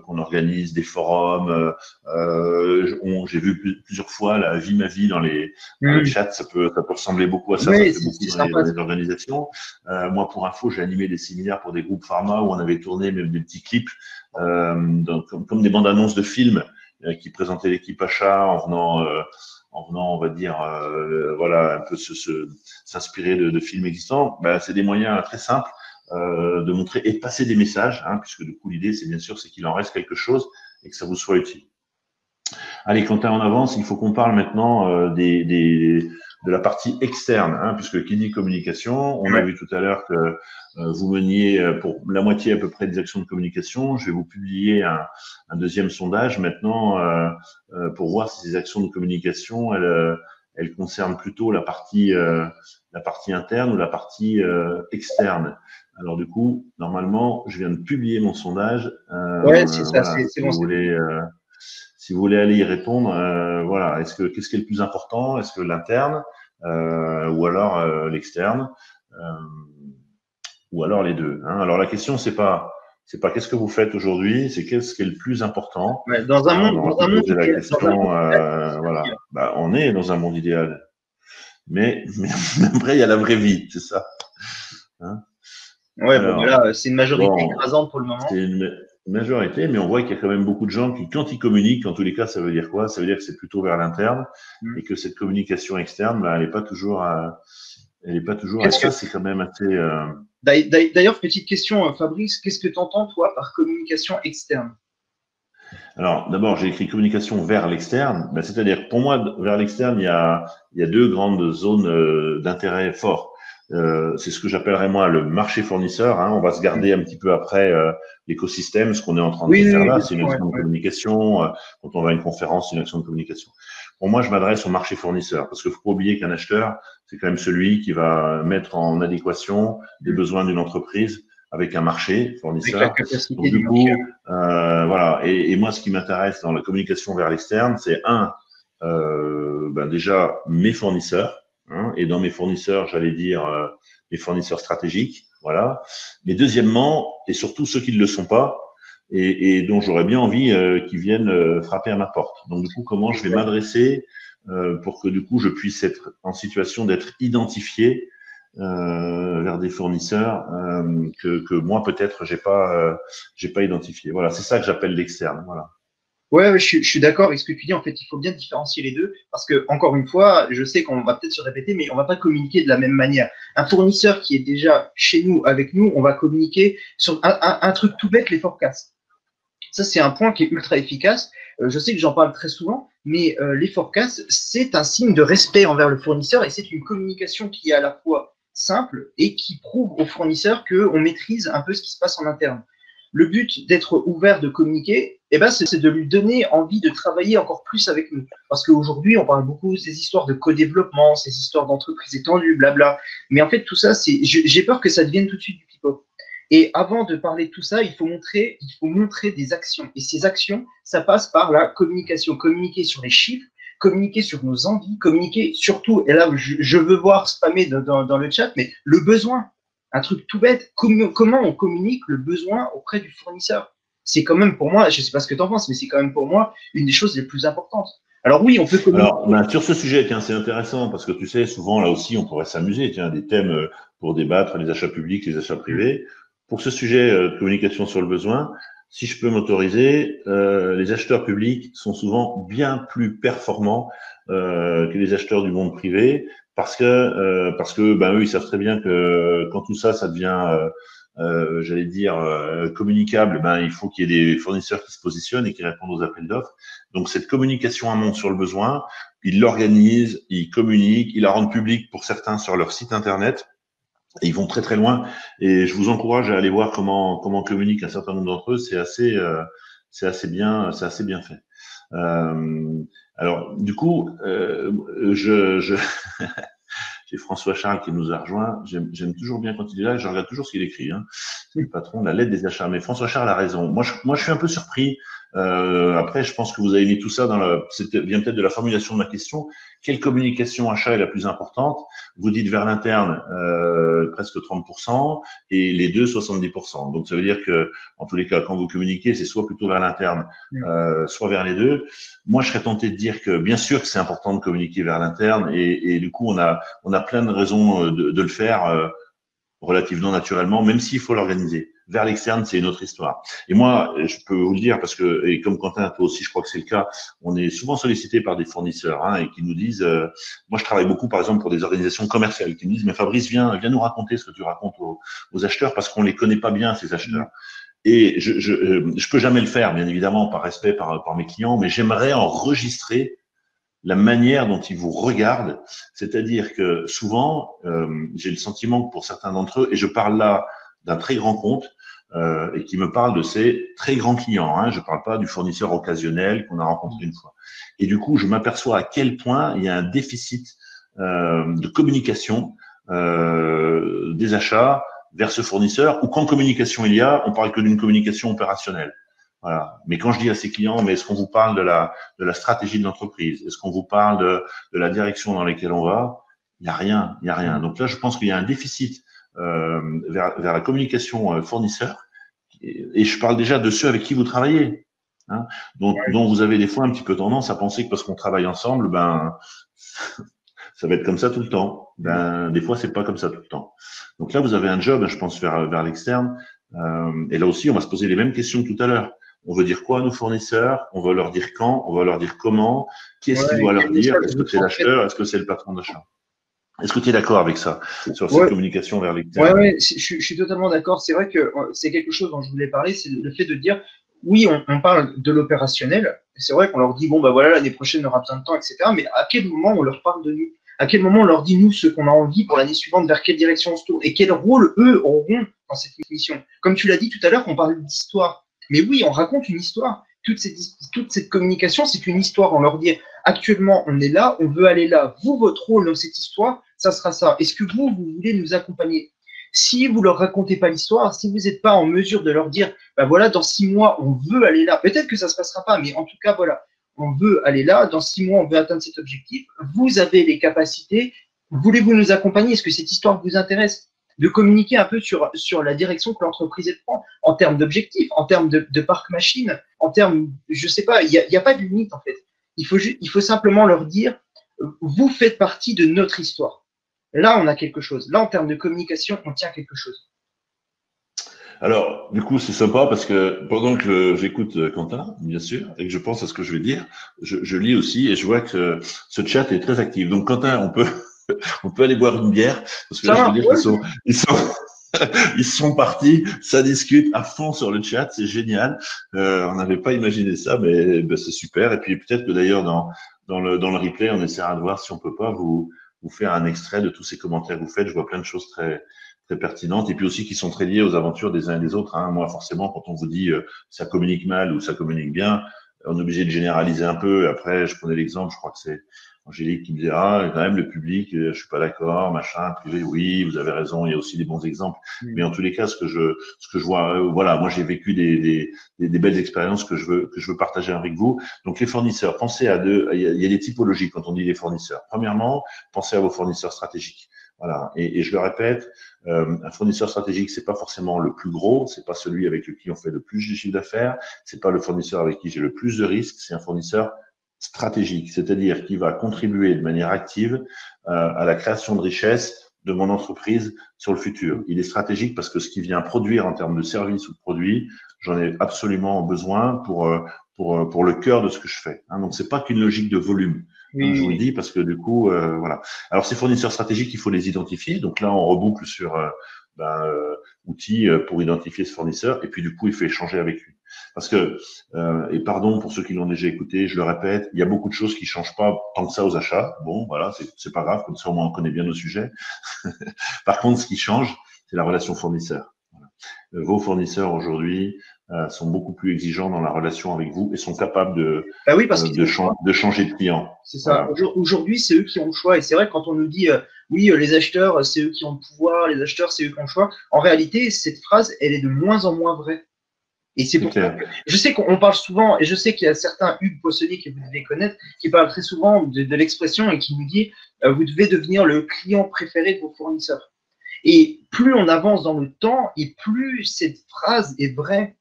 qu'on organise, des forums. J'ai vu plusieurs fois la vie ma vie dans les chats. Ça peut ressembler beaucoup à ça. Oui, Ça fait beaucoup sympa, dans les organisations. Moi, pour info, j'ai animé des séminaires pour des groupes pharma où on avait tourné même des petits clips comme des bandes annonces de films qui présentaient l'équipe achat en venant, on va dire, voilà, un peu s'inspirer de films existants. Ben, c'est des moyens très simples de montrer et de passer des messages, hein, puisque du coup, l'idée, c'est bien sûr, c'est qu'il en reste quelque chose et que ça vous soit utile. Allez, Quentin, on avance. Il faut qu'on parle maintenant de la partie externe, hein, puisque qui dit communication, on a vu tout à l'heure que vous meniez pour la moitié à peu près des actions de communication. Je vais vous publier un deuxième sondage maintenant pour voir si ces actions de communication, elles concernent plutôt la partie interne ou la partie externe. Alors du coup, normalement, je viens de publier mon sondage. Ouais, c'est ça, voilà, c'est bon. si vous voulez aller y répondre, voilà, qu'est-ce qui est le plus important? Est-ce que l'interne ou alors l'externe ou alors les deux, hein? Alors la question c'est pas qu'est-ce que vous faites aujourd'hui, c'est qu'est-ce qui est le plus important. Ouais, dans un monde, on va poser la question. idéal, Voilà, bah, on est dans un monde idéal, mais après il y a la vraie vie, c'est ça. Hein? Ouais, bon, voilà, c'est une majorité écrasante pour le moment. C'est une majorité, mais on voit qu'il y a quand même beaucoup de gens qui, quand ils communiquent, en tous les cas, ça veut dire quoi? Ça veut dire que c'est plutôt vers l'interne et que cette communication externe, bah, elle n'est pas toujours ça, c'est quand même assez. D'ailleurs, petite question, Fabrice, qu'est-ce que tu entends, toi, par communication externe? Alors, d'abord, j'ai écrit communication vers l'externe. Ben, c'est-à-dire, pour moi, vers l'externe, il y a deux grandes zones d'intérêt forts. C'est ce que j'appellerais moi le marché fournisseur, hein. On va se garder un petit peu après l'écosystème, ce qu'on est en train de faire là, c'est une action de communication. Quand on va à une conférence, c'est une action de communication. Pour moi, je m'adresse au marché fournisseur parce qu'il faut pas oublier qu'un acheteur, c'est quand même celui qui va mettre en adéquation les besoins d'une entreprise avec un marché fournisseur. Donc, du coup, voilà. Et moi, ce qui m'intéresse dans la communication vers l'externe, c'est ben déjà mes fournisseurs. Hein, et dans mes fournisseurs, j'allais dire mes fournisseurs stratégiques, voilà. Mais deuxièmement, et surtout ceux qui ne le sont pas, et dont j'aurais bien envie qu'ils viennent frapper à ma porte. Donc du coup, comment je vais m'adresser pour que du coup je puisse être en situation d'être identifié vers des fournisseurs que moi peut-être j'ai pas identifié. Voilà, c'est ça que j'appelle l'externe. Voilà. Ouais, je suis d'accord avec ce que tu dis. En fait, il faut bien différencier les deux parce que, encore une fois, je sais qu'on va peut-être se répéter, mais on va pas communiquer de la même manière. Un fournisseur qui est déjà chez nous, avec nous, on va communiquer sur un truc tout bête, les forecasts. Ça, c'est un point qui est ultra efficace. Je sais que j'en parle très souvent, mais les forecasts, c'est un signe de respect envers le fournisseur et c'est une communication qui est à la fois simple et qui prouve au fournisseur qu'on maîtrise un peu ce qui se passe en interne. Le but d'être ouvert, de communiquer, eh ben, c'est de lui donner envie de travailler encore plus avec nous. Parce qu'aujourd'hui, on parle beaucoup des histoires de co-développement, ces histoires d'entreprises étendues, blabla. Mais en fait, tout ça, j'ai peur que ça devienne tout de suite du pipeau. Et avant de parler de tout ça, il faut montrer des actions. Et ces actions, ça passe par la communication. Communiquer sur les chiffres, communiquer sur nos envies, communiquer surtout, et là, je veux voir spammer dans le chat, mais le besoin. Un truc tout bête, comment on communique le besoin auprès du fournisseur? C'est quand même pour moi, je ne sais pas ce que tu en penses, mais c'est quand même pour moi une des choses les plus importantes. Alors oui, on peut communiquer. Alors, ben, sur ce sujet, tiens, c'est intéressant parce que tu sais, souvent là aussi, on pourrait s'amuser, tiens, des thèmes pour débattre, les achats publics, les achats privés. Pour ce sujet de communication sur le besoin, si je peux m'autoriser, les acheteurs publics sont souvent bien plus performants que les acheteurs du monde privé parce que ben, eux, ils savent très bien que quand tout ça, ça devient j'allais dire communicable, ben il faut qu'il y ait des fournisseurs qui se positionnent et qui répondent aux appels d'offres. Donc cette communication amont sur le besoin, ils l'organisent, ils communiquent, ils la rendent publique pour certains sur leur site internet. Et ils vont très très loin. Et je vous encourage à aller voir comment communiquent un certain nombre d'entre eux. C'est assez bien fait. Alors du coup, j'ai François Charles qui nous a rejoint. J'aime toujours bien quand il est là. Je regarde toujours ce qu'il écrit. Hein. le patron, la lettre des achats. Mais François Charles a raison. Moi, je suis un peu surpris. Après, je pense que vous avez mis tout ça vient peut-être de la formulation de ma question. Quelle communication achat est la plus importante? Vous dites vers l'interne, presque 30%, et les deux, 70%. Donc, ça veut dire que, en tous les cas, quand vous communiquez, c'est soit plutôt vers l'interne, soit vers les deux. Moi, je serais tenté de dire que, bien sûr que c'est important de communiquer vers l'interne, et du coup, on a plein de raisons de le faire, relativement naturellement, même s'il faut l'organiser. Vers l'externe, c'est une autre histoire. Et moi, je peux vous le dire, parce que, et comme Quentin, toi aussi, je crois que c'est le cas, on est souvent sollicité par des fournisseurs, et qui nous disent, moi je travaille beaucoup par exemple pour des organisations commerciales, qui nous disent, mais Fabrice, viens nous raconter ce que tu racontes aux acheteurs, parce qu'on les connaît pas bien, ces acheteurs. Et je peux jamais le faire, bien évidemment, par respect par mes clients, mais j'aimerais enregistrer la manière dont ils vous regardent, c'est-à-dire que souvent, j'ai le sentiment que pour certains d'entre eux, et je parle là d'un très grand compte, et qui me parle de ces très grands clients, je ne parle pas du fournisseur occasionnel qu'on a rencontré une fois. Et du coup, je m'aperçois à quel point il y a un déficit de communication des achats vers ce fournisseur, ou quand communication il y a, on parle que d'une communication opérationnelle. Voilà. Mais quand je dis à ces clients, mais est-ce qu'on vous parle de la stratégie de l'entreprise? Est-ce qu'on vous parle de la direction dans laquelle on va? Il n'y a rien, il n'y a rien. Donc là, je pense qu'il y a un déficit vers la communication fournisseur. Et je parle déjà de ceux avec qui vous travaillez, dont vous avez des fois un petit peu tendance à penser que parce qu'on travaille ensemble, ben ça va être comme ça tout le temps. Ben des fois, c'est pas comme ça tout le temps. Donc là, vous avez un job, je pense, vers l'externe. Et là aussi, on va se poser les mêmes questions que tout à l'heure. On veut dire quoi à nos fournisseurs? On va leur dire quand? On va leur dire comment? Qui est-ce qui doit leur dire? Est-ce que c'est l'acheteur? Est-ce que c'est le patron d'achat? Est-ce que tu es d'accord avec ça, sur cette communication vers l'extérieur? Oui, je suis totalement d'accord. C'est vrai que c'est quelque chose dont je voulais parler, c'est le fait de dire, oui, on parle de l'opérationnel. C'est vrai qu'on leur dit, bon, bah voilà, l'année prochaine, on aura besoin de temps, etc. Mais à quel moment on leur parle de nous? À quel moment on leur dit, nous, ce qu'on a envie pour l'année suivante, vers quelle direction on se tourne? Et quel rôle, eux, auront dans cette mission? Comme tu l'as dit tout à l'heure, on parle d'histoire. Mais oui, on raconte une histoire. Toute cette communication, c'est une histoire. On leur dit, actuellement, on est là, on veut aller là. Vous, votre rôle dans cette histoire, ça sera ça. Est-ce que vous voulez nous accompagner? Si vous leur racontez pas l'histoire, si vous n'êtes pas en mesure de leur dire, ben voilà, dans 6 mois, on veut aller là. Peut-être que ça se passera pas, mais en tout cas, voilà, on veut aller là. Dans 6 mois, on veut atteindre cet objectif. Vous avez les capacités. Voulez-vous nous accompagner? Est-ce que cette histoire vous intéresse? De communiquer un peu sur la direction que l'entreprise prend en termes d'objectifs, en termes de parc machine, en termes, je sais pas, il y a pas de limite en fait. Il faut simplement leur dire, vous faites partie de notre histoire. Là, on a quelque chose. Là, en termes de communication, on tient quelque chose. Alors, du coup, c'est sympa parce que pendant que j'écoute Quentin, bien sûr, et que je pense à ce que je vais dire, je lis aussi et je vois que ce chat est très actif. Donc, Quentin, on peut aller boire une bière parce que là, je veux dire ils sont partis, ça discute à fond sur le chat, c'est génial. On n'avait pas imaginé ça, mais ben, c'est super. Et puis peut-être que d'ailleurs dans le replay, on essaiera de voir si on peut pas vous faire un extrait de tous ces commentaires que vous faites. Je vois plein de choses très pertinentes et puis aussi qui sont très liées aux aventures des uns et des autres. Moi, forcément, quand on vous dit ça communique mal ou ça communique bien, on est obligé de généraliser un peu. Après, je prenais l'exemple, je crois que c'est Angélique qui me disait, quand même, le public, je suis pas d'accord, machin, privé, oui, vous avez raison, il y a aussi des bons exemples. Mais en tous les cas, ce que je vois, voilà, moi, j'ai vécu des belles expériences que je veux partager avec vous. Donc, les fournisseurs, pensez il y a des typologies quand on dit les fournisseurs. Premièrement, pensez à vos fournisseurs stratégiques. Voilà. Et je le répète, un fournisseur stratégique, c'est pas forcément le plus gros, c'est pas celui avec qui on fait le plus de chiffre d'affaires, c'est pas le fournisseur avec qui j'ai le plus de risques, c'est un fournisseur stratégique, c'est-à-dire qui va contribuer de manière active à la création de richesse de mon entreprise sur le futur. Il est stratégique parce que ce qu'il vient produire en termes de services ou de produits, j'en ai absolument besoin pour le cœur de ce que je fais. Donc, c'est pas qu'une logique de volume. Oui. Je vous le dis parce que du coup, voilà. Alors, ces fournisseurs stratégiques, il faut les identifier. Donc là, on reboucle sur outils pour identifier ce fournisseur. Et puis, du coup, il faut échanger avec lui. Parce que, et pardon pour ceux qui l'ont déjà écouté, je le répète, il y a beaucoup de choses qui changent pas tant que ça aux achats. Bon, voilà, c'est pas grave, comme ça au moins on connaît bien nos sujets. Par contre, ce qui change, c'est la relation fournisseur. Voilà. vos fournisseurs aujourd'hui sont beaucoup plus exigeants dans la relation avec vous et sont capables Bah oui, parce de changer de client. c'est ça. Voilà. Aujourd'hui, c'est eux qui ont le choix. Et c'est vrai, quand on nous dit oui, les acheteurs, c'est eux qui ont le pouvoir, les acheteurs, c'est eux qui ont le choix. En réalité, cette phrase, elle est de moins en moins vraie. Et c'est pour ça que je sais qu'on parle souvent, et je sais qu'il y a certains Hugues Poissonnier que vous devez connaître, qui parlent très souvent de l'expression et qui nous dit vous devez devenir le client préféré de vos fournisseurs. Et plus on avance dans le temps, et plus cette phrase est vraie.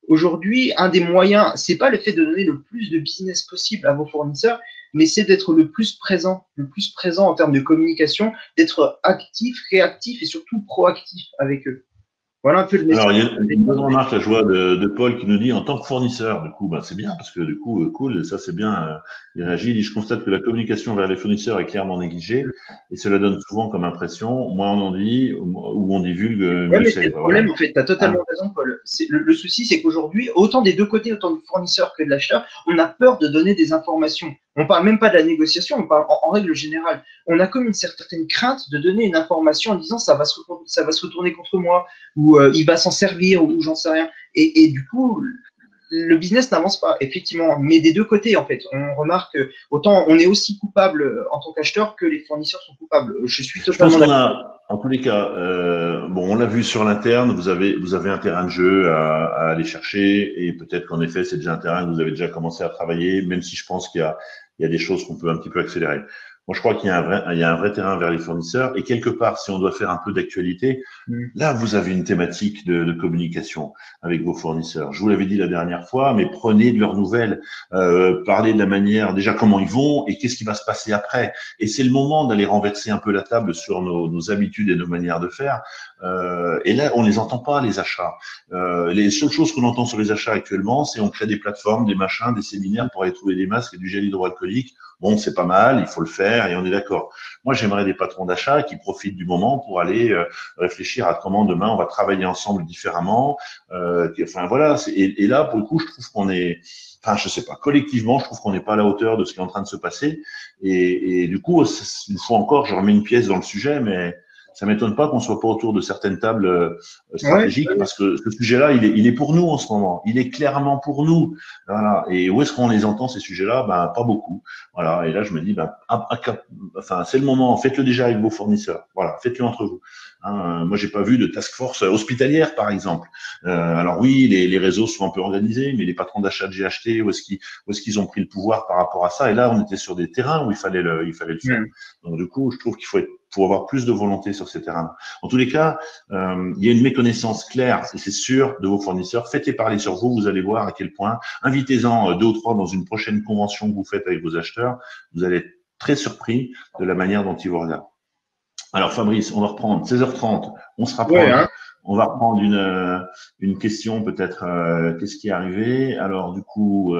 Aujourd'hui, un des moyens, c'est pas le fait de donner le plus de business possible à vos fournisseurs, mais c'est d'être le plus présent en termes de communication, d'être actif, réactif et surtout proactif avec eux. Voilà un peu le message. Alors, il y a une bonne remarque, je vois, de Paul qui nous dit en tant que fournisseur, du coup, bah, c'est bien parce que du coup, cool, ça c'est bien. Il réagit, il dit, je constate que la communication vers les fournisseurs est clairement négligée et cela donne souvent comme impression, moins on en dit ou on divulgue, mieux c'est. Le problème, en fait, tu as totalement raison, Paul. Le souci, c'est qu'aujourd'hui, autant des deux côtés, autant du fournisseur que de l'acheteur, on a peur de donner des informations. On parle même pas de la négociation, on parle en règle générale. On a comme une certaine crainte de donner une information en disant ça va se retourner contre moi, ou il va s'en servir, ou j'en sais rien. Et du coup, le business n'avance pas, effectivement. Mais des deux côtés, en fait. On remarque autant on est aussi coupable en tant qu'acheteur que les fournisseurs sont coupables. Je suis totalement d'accord. En tous les cas, bon, on l'a vu sur l'interne, vous avez un terrain de jeu à aller chercher et peut-être qu'en effet, c'est déjà un terrain que vous avez déjà commencé à travailler, même si je pense qu'il y a des choses qu'on peut un petit peu accélérer. Moi, je crois qu'il y a un vrai terrain vers les fournisseurs et quelque part, si on doit faire un peu d'actualité, là, vous avez une thématique de communication avec vos fournisseurs. Je vous l'avais dit la dernière fois, mais prenez de leurs nouvelles, parlez de la manière, déjà comment ils vont et qu'est-ce qui va se passer après. Et c'est le moment d'aller renverser un peu la table sur nos habitudes et nos manières de faire. Et là, on les entend pas, les achats. Les seules choses qu'on entend sur les achats actuellement, c'est on crée des plateformes, des machins, des séminaires pour aller trouver des masques et du gel hydroalcoolique. Bon, c'est pas mal, il faut le faire et on est d'accord. Moi, j'aimerais des patrons d'achat qui profitent du moment pour aller réfléchir à comment demain on va travailler ensemble différemment. Enfin voilà. Et là, pour le coup, je trouve qu'on est, enfin, je sais pas, collectivement, je trouve qu'on n'est pas à la hauteur de ce qui est en train de se passer. Et du coup, une fois encore, je remets une pièce dans le sujet, mais ça m'étonne pas qu'on soit pas autour de certaines tables stratégiques parce que ce sujet-là, il est pour nous en ce moment. Il est clairement pour nous. Voilà. Et où est-ce qu'on les entend ces sujets-là? Ben pas beaucoup. Voilà. Et là, je me dis, ben, enfin, c'est le moment. Faites-le déjà avec vos fournisseurs. Voilà. Faites-le entre vous. Moi, j'ai pas vu de task force hospitalière, par exemple. Alors oui, les réseaux sont un peu organisés, mais les patrons d'achat de GHT, où est-ce qu'ils ont pris le pouvoir par rapport à ça? Et là, on était sur des terrains où il fallait le faire. Donc du coup, je trouve qu'il faut avoir plus de volonté sur ces terrains-là. En tous les cas, il y a une méconnaissance claire, et c'est sûr, de vos fournisseurs. Faites-les parler sur vous, vous allez voir à quel point. Invitez-en 2 ou 3 dans une prochaine convention que vous faites avec vos acheteurs. Vous allez être très surpris de la manière dont ils vous regardent. Alors Fabrice, on va reprendre 16h30, on se rapproche. On va reprendre une question peut-être. Qu'est-ce qui est arrivé? Alors du coup,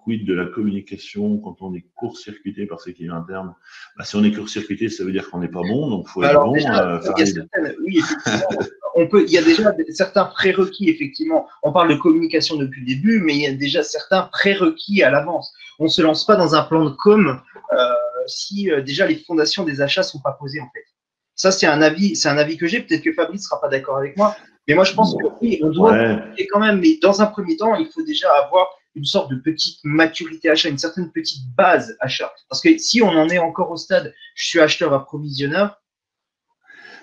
quid de la communication quand on est court-circuité par ces clients internes? Bah, si on est court-circuité, ça veut dire qu'on n'est pas bon, donc il faut être bon. Oui, effectivement, il y a déjà certains prérequis, effectivement. On parle de communication depuis le début, mais il y a déjà certains prérequis à l'avance. On ne se lance pas dans un plan de com si déjà les fondations des achats ne sont pas posées, en fait. Ça, c'est un avis que j'ai. Peut-être que Fabrice ne sera pas d'accord avec moi, mais moi, je pense que oui, on doit communiquer quand même. Mais dans un premier temps, il faut déjà avoir une sorte de petite maturité achat, une certaine petite base achat. Parce que si on en est encore au stade, je suis acheteur approvisionneur.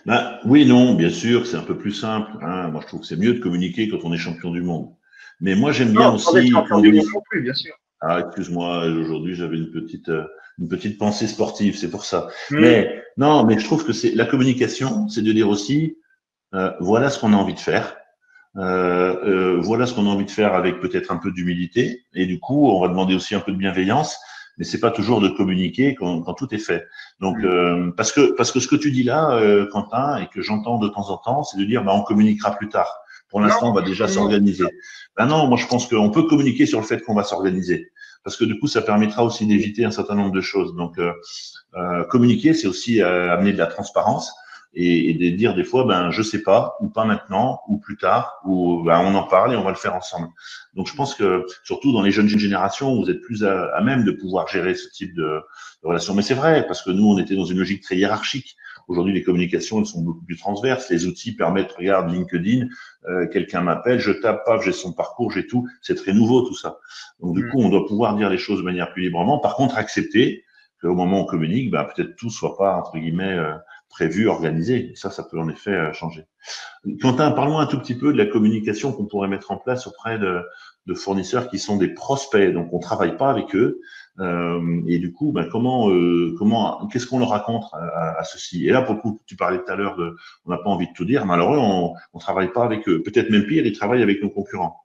Ben, oui, non, bien sûr, c'est un peu plus simple. Hein. Moi, je trouve que c'est mieux de communiquer quand on est champion du monde. Mais moi, j'aime bien aussi. Champion du monde non plus, bien sûr. Ah, excuse-moi, aujourd'hui, j'avais une petite pensée sportive, c'est pour ça. Mais non, mais je trouve que c'est la communication, c'est de dire aussi, voilà ce qu'on a envie de faire. Voilà ce qu'on a envie de faire avec peut-être un peu d'humilité. Et du coup, on va demander aussi un peu de bienveillance. Mais c'est pas toujours de communiquer quand tout est fait. Donc, parce que ce que tu dis là, Quentin, et que j'entends de temps en temps, c'est de dire, bah, on communiquera plus tard. Pour l'instant, on va déjà s'organiser. Ben non, moi, je pense qu'on peut communiquer sur le fait qu'on va s'organiser. Parce que du coup, ça permettra aussi d'éviter un certain nombre de choses. Donc, communiquer, c'est aussi amener de la transparence et de dire des fois, ben, je sais pas, ou pas maintenant, ou plus tard, ou ben, on en parle et on va le faire ensemble. Donc, je pense que surtout dans les jeunes générations, vous êtes plus à même de pouvoir gérer ce type de relation. Mais c'est vrai, parce que nous, on était dans une logique très hiérarchique. Aujourd'hui, les communications, elles sont beaucoup plus transverses. Les outils permettent, regarde LinkedIn, quelqu'un m'appelle, je tape, paf, j'ai son parcours, j'ai tout. C'est très nouveau tout ça. Donc du coup, on doit pouvoir dire les choses de manière plus librement. Par contre, accepter qu'au moment où on communique, ben, peut-être tout soit pas entre guillemets prévu, organisé. Et ça peut en effet changer. Quentin, parle-moi un tout petit peu de la communication qu'on pourrait mettre en place auprès de fournisseurs qui sont des prospects. Donc, on travaille pas avec eux. Et du coup, ben, qu'est-ce qu'on leur raconte à ceux-ci? Et là, pour le coup, tu parlais tout à l'heure on n'a pas envie de tout dire. Malheureusement, on travaille pas avec eux. Peut-être même pire, ils travaillent avec nos concurrents.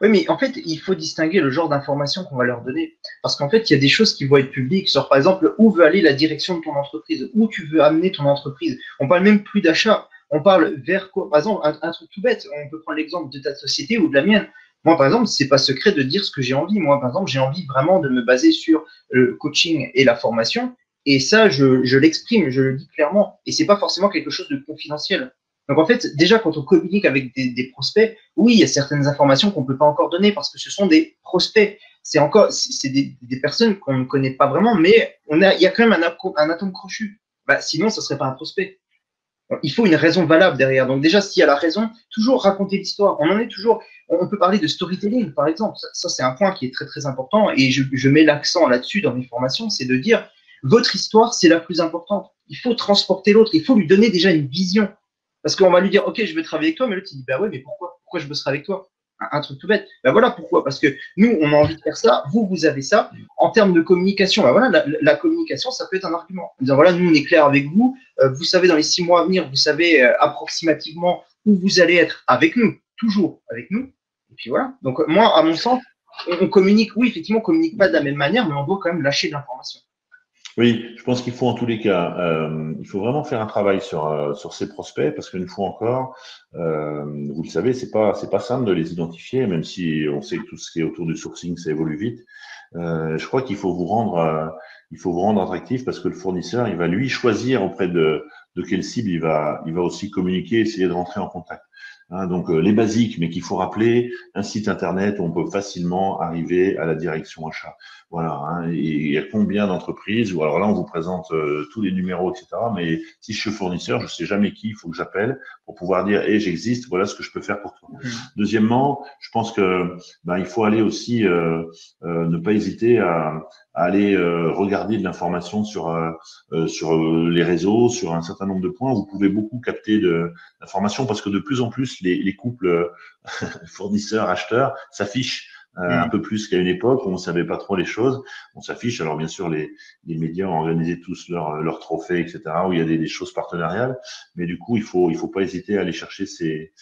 Oui, mais en fait, il faut distinguer le genre d'informations qu'on va leur donner. Parce qu'en fait, il y a des choses qui vont être publiques, sur par exemple, où veut aller la direction de ton entreprise, où tu veux amener ton entreprise. On parle même plus d'achat, on parle vers quoi. Par exemple, un truc tout bête, on peut prendre l'exemple de ta société ou de la mienne. Moi, par exemple, c'est pas secret de dire ce que j'ai envie. Moi, par exemple, j'ai envie vraiment de me baser sur le coaching et la formation. Et ça, je l'exprime, je le dis clairement. Et c'est pas forcément quelque chose de confidentiel. Donc en fait, déjà quand on communique avec des prospects, oui, il y a certaines informations qu'on ne peut pas encore donner parce que ce sont des prospects. C'est des personnes qu'on ne connaît pas vraiment, mais il y a quand même un atome crochu. Bah, sinon, ça ne serait pas un prospect. Donc, il faut une raison valable derrière. Donc déjà, s'il y a la raison, toujours raconter l'histoire. On peut parler de storytelling, par exemple. Ça c'est un point qui est très très important et je mets l'accent là-dessus dans mes formations, c'est de dire votre histoire, c'est la plus importante. Il faut transporter l'autre, il faut lui donner déjà une vision. Parce qu'on va lui dire, OK, je veux travailler avec toi, mais l'autre, il dit, bah ouais, mais pourquoi? Pourquoi je bosserai avec toi? Un truc tout bête. Ben voilà pourquoi. Parce que nous, on a envie de faire ça, vous avez ça. En termes de communication, ben voilà, la communication, ça peut être un argument. En disant, voilà, nous, on est clair avec vous. Vous savez, dans les 6 mois à venir, vous savez approximativement où vous allez être avec nous, toujours avec nous. Et puis voilà. Donc, moi, à mon sens, on communique, oui, effectivement, on communique pas de la même manière, mais on doit quand même lâcher de l'information. Oui, je pense qu'il faut en tous les cas, il faut vraiment faire un travail sur ces prospects parce qu'une fois encore, vous le savez, c'est pas simple de les identifier, même si on sait que tout ce qui est autour du sourcing, ça évolue vite. Je crois qu'il faut vous rendre attractif parce que le fournisseur, il va lui choisir auprès de quelle cible il va aussi communiquer, essayer de rentrer en contact. Hein, donc les basiques, mais qu'il faut rappeler, un site internet où on peut facilement arriver à la direction achat. Voilà. Hein, et il y a combien d'entreprises où alors là on vous présente tous les numéros, etc. Mais si je suis fournisseur, je sais jamais qui il faut que j'appelle pour pouvoir dire, hey, j'existe, voilà ce que je peux faire pour toi. Deuxièmement, je pense que il faut aller aussi ne pas hésiter à aller regarder de l'information sur les réseaux, sur un certain nombre de points. Vous pouvez beaucoup capter de l'information parce que de plus en plus les couples fournisseurs-acheteurs s'affichent un peu plus qu'à une époque où on ne savait pas trop les choses. On s'affiche. Alors bien sûr, les médias ont organisé tous leurs trophées, etc., où il y a des choses partenariales. Mais du coup, il faut pas hésiter à aller chercher ces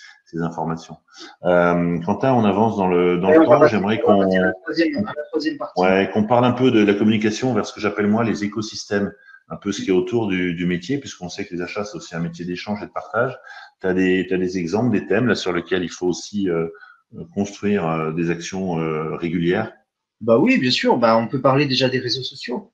informations. Quentin, on avance dans le temps. J'aimerais qu'on parle un peu de la communication vers ce que j'appelle moi les écosystèmes, un peu ce qui est autour du métier, puisqu'on sait que les achats, c'est aussi un métier d'échange et de partage. Tu as des exemples, des thèmes là, sur lesquels il faut aussi construire des actions régulières? Bah oui, bien sûr. Bah, on peut parler déjà des réseaux sociaux.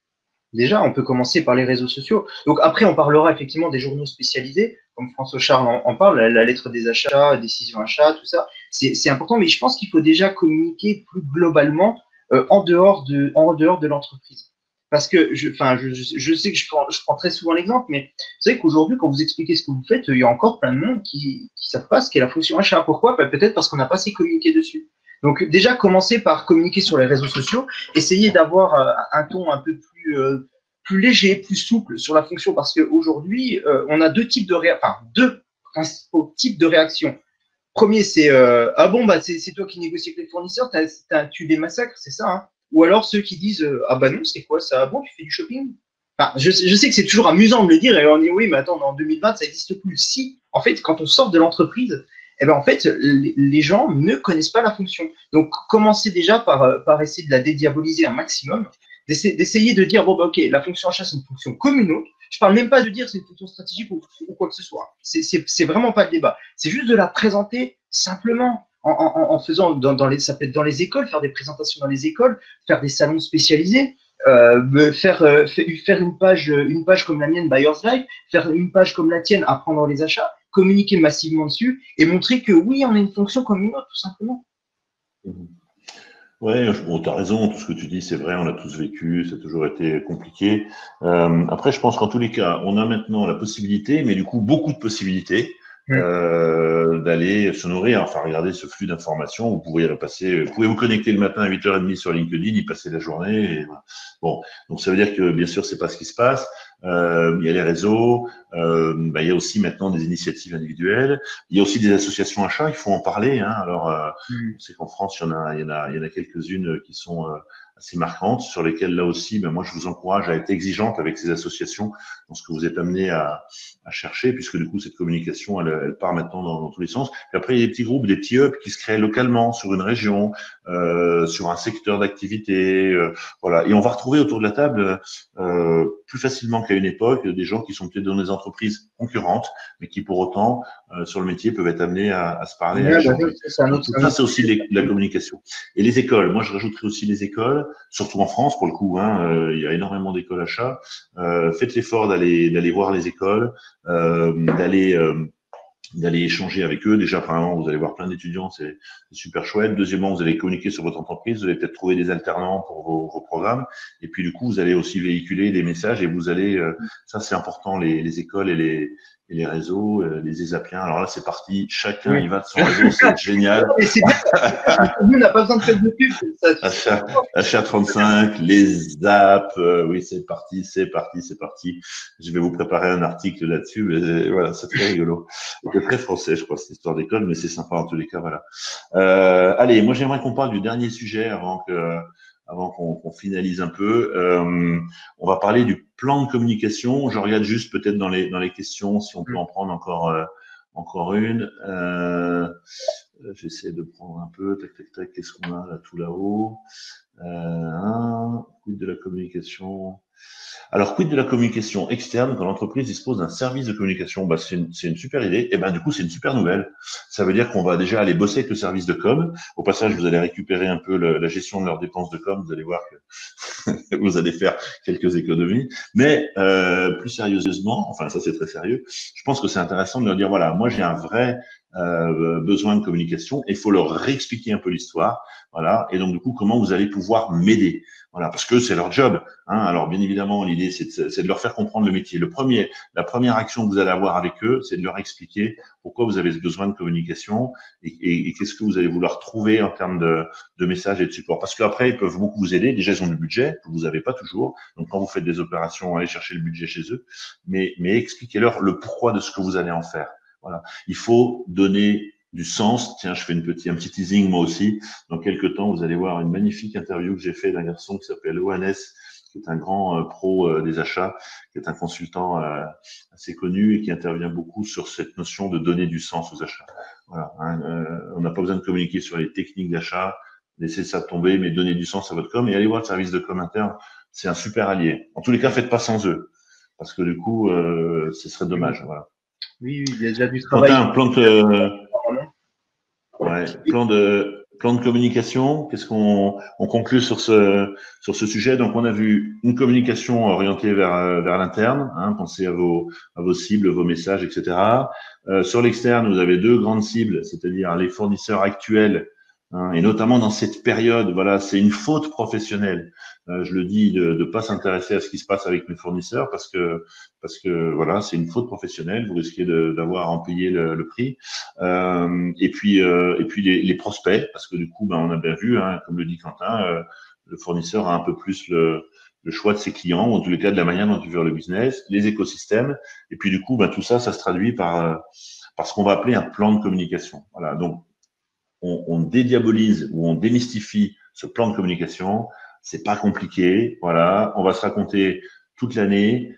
Déjà, on peut commencer par les réseaux sociaux. Donc après, on parlera effectivement des journaux spécialisés, comme François Charles en parle, la lettre des achats, décision achat, tout ça. C'est important, mais je pense qu'il faut déjà communiquer plus globalement en dehors de l'entreprise. Parce que je sais que je prends très souvent l'exemple, mais vous savez qu'aujourd'hui, quand vous expliquez ce que vous faites, il y a encore plein de monde qui savent pas ce qu'est la fonction achat. Pourquoi? Peut-être parce qu'on n'a pas assez communiqué dessus. Donc déjà, commencer par communiquer sur les réseaux sociaux, essayer d'avoir un ton un peu plus léger, plus souple sur la fonction, parce qu'aujourd'hui, on a deux principaux types de réactions. Premier, c'est ah bon, bah c'est toi qui négocies avec les fournisseurs, tu les massacres, c'est ça, hein. Ou alors ceux qui disent ah bah non, c'est quoi ça? Ah bon, tu fais du shopping? Enfin, je sais que c'est toujours amusant de me le dire, et on dit oui, mais attends, en 2020, ça n'existe plus. Si, en fait, quand on sort de l'entreprise, eh ben, en fait, les gens ne connaissent pas la fonction. Donc, commencez déjà par essayer de la dédiaboliser un maximum, d'essayer de dire, bon, bah, ok, la fonction achat, c'est une fonction comme une autre. Je parle même pas de dire c'est une fonction stratégique ou quoi que ce soit. C'est vraiment pas le débat. C'est juste de la présenter simplement en faisant, ça peut être dans les écoles, faire des présentations dans les écoles, faire des salons spécialisés, faire une page comme la mienne, Buyer's Live, faire une page comme la tienne, apprendre les achats, communiquer massivement dessus et montrer que oui, on a une fonction comme une autre, tout simplement. Ouais, bon, tu as raison, tout ce que tu dis, c'est vrai, on l'a tous vécu, ça a toujours été compliqué. Après, je pense qu'en tous les cas, on a maintenant la possibilité, mais du coup, beaucoup de possibilités Mm. d'aller se nourrir, enfin, regarder ce flux d'informations. Vous pouvez y repasser, vous pouvez vous connecter le matin à 8h30 sur LinkedIn, y passer la journée. Et voilà. Bon, donc ça veut dire que, bien sûr, c'est pas ce qui se passe. Il y a les réseaux, il y a aussi maintenant des initiatives individuelles. Il y a aussi des associations achats, il faut en parler. Hein. Alors, Mm. on sait qu'en France, il y en a quelques-unes qui sont assez marquantes, sur lesquelles là aussi, moi, je vous encourage à être exigeante avec ces associations dans ce que vous êtes amené à chercher, puisque du coup, cette communication, elle part maintenant dans tous les sens. Puis après, il y a des petits groupes, des petits hubs qui se créent localement sur une région, sur un secteur d'activité, voilà. Et on va retrouver autour de la table plus facilement qu'à une époque des gens qui sont peut-être dans des entreprises concurrentes, mais qui pour autant sur le métier peuvent être amenés à se parler, à Ouais, bah, échanger. c'est un Donc autre, tout ça, c'est aussi de la communication. Et les écoles, moi je rajouterais aussi les écoles, surtout en France pour le coup, hein, il y a énormément d'écoles achats. Faites l'effort d'aller voir les écoles, d'aller échanger avec eux. Déjà, premièrement, vous allez voir plein d'étudiants, c'est super chouette. Deuxièmement, vous allez communiquer sur votre entreprise, vous allez peut-être trouver des alternants pour vos programmes. Et puis, du coup, vous allez aussi véhiculer des messages et vous allez, ça c'est important, les écoles et les réseaux, les ESAPiens. Alors là, c'est parti, chacun oui. y va de son réseau, c'est génial. Et c'est bien, nous, on n'a pas besoin de faire de pub. Achat 35, les apps, oui, c'est parti, c'est parti, c'est parti. Je vais vous préparer un article là-dessus, mais voilà, c'est très rigolo. C'est très français, je crois, cette histoire d'école, mais c'est sympa en tous les cas, voilà. Allez, moi j'aimerais qu'on parle du dernier sujet avant qu'on finalise un peu. On va parler du plan de communication. Je regarde juste peut-être dans les questions si on peut en prendre encore une. J'essaie de prendre un peu, tac, tac, tac, qu'est-ce qu'on a là, tout là-haut quid de la communication. Alors, quid de la communication externe quand l'entreprise dispose d'un service de communication? C'est une super idée. Et ben, du coup, c'est une super nouvelle. Ça veut dire qu'on va déjà aller bosser avec le service de com. Au passage, vous allez récupérer un peu la gestion de leurs dépenses de com. Vous allez voir que vous allez faire quelques économies. Mais plus sérieusement, enfin, ça c'est très sérieux, je pense que c'est intéressant de leur dire, voilà, moi j'ai un vrai besoin de communication et il faut leur réexpliquer un peu l'histoire. Voilà. Et donc, du coup, comment vous allez pouvoir m'aider? Voilà, parce que c'est leur job. Hein. Alors, bien évidemment, l'idée, c'est de leur faire comprendre le métier. La première action que vous allez avoir avec eux, c'est de leur expliquer pourquoi vous avez besoin de communication et qu'est-ce que vous allez vouloir trouver en termes de messages et de support. Parce qu'après, ils peuvent beaucoup vous aider. Déjà, ils ont du budget que vous n'avez pas toujours. Donc, quand vous faites des opérations, allez chercher le budget chez eux. Mais expliquez-leur le pourquoi de ce que vous allez en faire. Voilà. Il faut donner du sens. Tiens, je fais un petit teasing moi aussi. Dans quelques temps, vous allez voir une magnifique interview que j'ai fait d'un garçon qui s'appelle Ohanes, qui est un grand pro des achats, qui est un consultant assez connu et qui intervient beaucoup sur cette notion de donner du sens aux achats. Voilà, hein, on n'a pas besoin de communiquer sur les techniques d'achat, laissez ça tomber, mais donnez du sens à votre com et allez voir le service de com interne, c'est un super allié. En tous les cas, faites pas sans eux, parce que du coup, ce serait dommage. Voilà. Oui, il y a déjà du travail. Quentin, plan de communication, qu'est-ce qu'on conclut sur ce sujet? Donc, on a vu une communication orientée vers l'interne, hein, pensez à vos cibles, vos messages, etc. Sur l'externe, vous avez deux grandes cibles, c'est-à-dire les fournisseurs actuels, hein, et notamment dans cette période, voilà, c'est une faute professionnelle. Je le dis de pas s'intéresser à ce qui se passe avec mes fournisseurs parce que voilà, c'est une faute professionnelle. Vous risquez d'avoir à en payer le prix. Et puis les prospects, parce que du coup, on a bien vu, hein, comme le dit Quentin, le fournisseur a un peu plus le choix de ses clients, ou en tous les cas de la manière dont il veut le business, les écosystèmes, et puis du coup, tout ça, ça se traduit par ce qu'on va appeler un plan de communication. Voilà, donc on dédiabolise ou on démystifie ce plan de communication. C'est pas compliqué. Voilà, on va se raconter toute l'année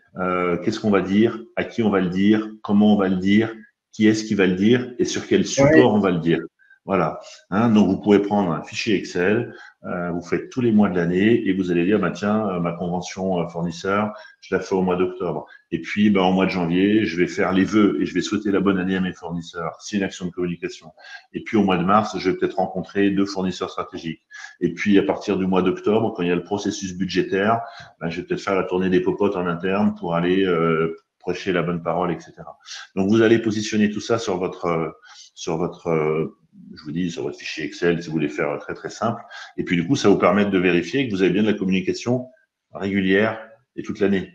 qu'est-ce qu'on va dire, à qui on va le dire, comment on va le dire, qui est-ce qui va le dire et sur quel support on va le dire. Voilà. Hein, donc, vous pouvez prendre un fichier Excel, vous faites tous les mois de l'année et vous allez dire, tiens, ma convention fournisseur, je la fais au mois d'octobre. Et puis, au mois de janvier, je vais faire les vœux et je vais souhaiter la bonne année à mes fournisseurs. C'est une action de communication. Et puis, au mois de mars, je vais peut-être rencontrer 2 fournisseurs stratégiques. Et puis, à partir du mois d'octobre, quand il y a le processus budgétaire, je vais peut-être faire la tournée des popotes en interne pour aller prêcher la bonne parole, etc. Donc, vous allez positionner tout ça sur votre je vous dis, sur votre fichier Excel, si vous voulez faire très, très simple. Et puis, du coup, ça vous permet de vérifier que vous avez bien de la communication régulière et toute l'année.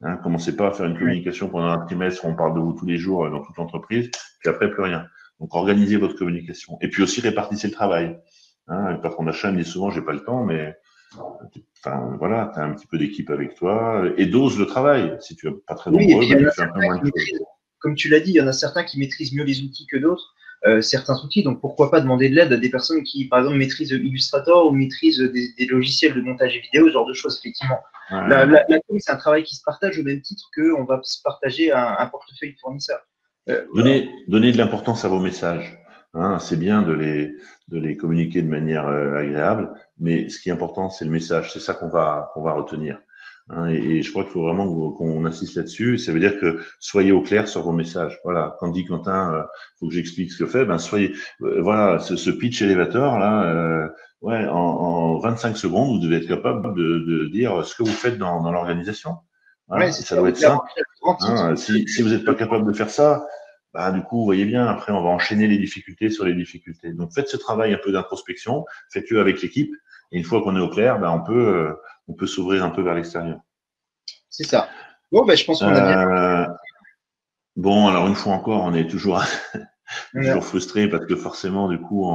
Hein, commencez pas à faire une communication pendant un trimestre où on parle de vous tous les jours dans toute l'entreprise, puis après, plus rien. Donc, organisez votre communication. Et puis aussi, répartissez le travail. Hein, le patron d'achat me dit souvent, j'ai pas le temps, mais enfin, voilà, tu as un petit peu d'équipe avec toi et dose le travail. Si tu n'es pas très nombreux, et puis, tu fais un peu moins de choses. comme tu l'as dit, il y en a certains qui maîtrisent mieux les outils que d'autres, certains outils. Donc, pourquoi pas demander de l'aide à des personnes qui, par exemple, maîtrisent Illustrator ou maîtrisent des logiciels de montage vidéo, ce genre de choses, effectivement. Ouais. La com, c'est un travail qui se partage au même titre qu'on va se partager un portefeuille de fournisseurs. Donnez de l'importance à vos messages. Hein, c'est bien de les communiquer de manière agréable, mais ce qui est important, c'est le message. C'est ça qu'on va retenir. Hein, et je crois qu'il faut vraiment qu'on insiste là-dessus. Ça veut dire que soyez au clair sur vos messages. Voilà. Quand dit Quentin, faut que j'explique ce que fait. Ben soyez, voilà, ce pitch élévateur là. Ouais, en 25 secondes, vous devez être capable de dire ce que vous faites dans l'organisation. Hein, Ouais, ça doit être simple. Hein, si vous n'êtes pas capable de faire ça, bah, du coup, vous voyez bien, après, on va enchaîner les difficultés sur les difficultés. Donc, faites ce travail un peu d'introspection, faites-le avec l'équipe. Et une fois qu'on est au clair, bah, on peut s'ouvrir un peu vers l'extérieur. C'est ça. Bon, ben, je pense qu'on a bien. Bon, alors une fois encore, on est toujours, toujours frustré parce que forcément, du coup,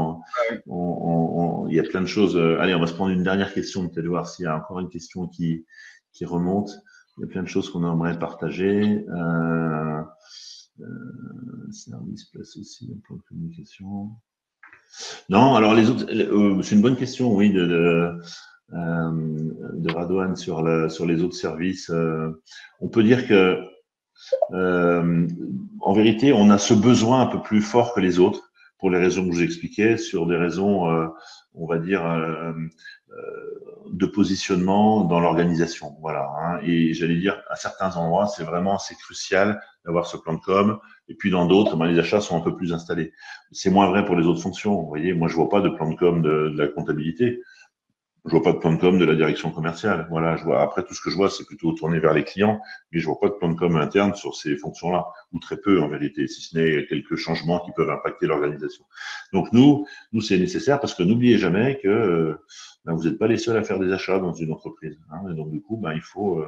il y a plein de choses. Allez, on va se prendre une dernière question, peut-être voir s'il y a encore une question qui remonte. Il y a plein de choses qu'on aimerait partager. Service, place aussi, un plan de communication. Non, alors les autres, c'est une bonne question, oui, de Radouane sur les autres services. On peut dire que, en vérité, on a ce besoin un peu plus fort que les autres, pour les raisons que je vous expliquais, sur des raisons, on va dire, de positionnement dans l'organisation. Voilà. Hein. Et j'allais dire, à certains endroits, c'est vraiment assez crucial d'avoir ce plan de com. Et puis dans d'autres, ben, les achats sont un peu plus installés. C'est moins vrai pour les autres fonctions. Vous voyez, moi, je vois pas de plan de com de la comptabilité. Je vois pas de plan de com de la direction commerciale. Voilà, je vois. Après, tout ce que je vois, c'est plutôt tourné vers les clients, mais je vois pas de plan de com interne sur ces fonctions-là, ou très peu en vérité, si ce n'est quelques changements qui peuvent impacter l'organisation. Donc nous, c'est nécessaire parce que n'oubliez jamais que ben, vous n'êtes pas les seuls à faire des achats dans une entreprise. Hein, et donc du coup, ben, il faut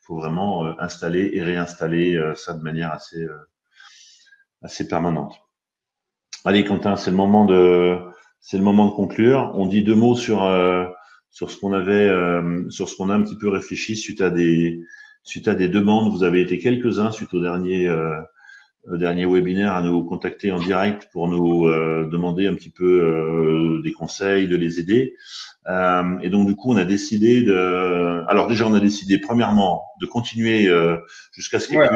vraiment installer et réinstaller ça de manière assez permanente. Allez, Quentin, c'est le moment de conclure. On dit deux mots sur ce qu'on a un petit peu réfléchi suite à des demandes. Vous avez été quelques-uns suite au dernier webinaire à nous contacter en direct pour nous demander un petit peu des conseils, de les aider. Et donc du coup, on a décidé alors déjà, on a décidé premièrement de continuer jusqu'à ce qu'il n'y ait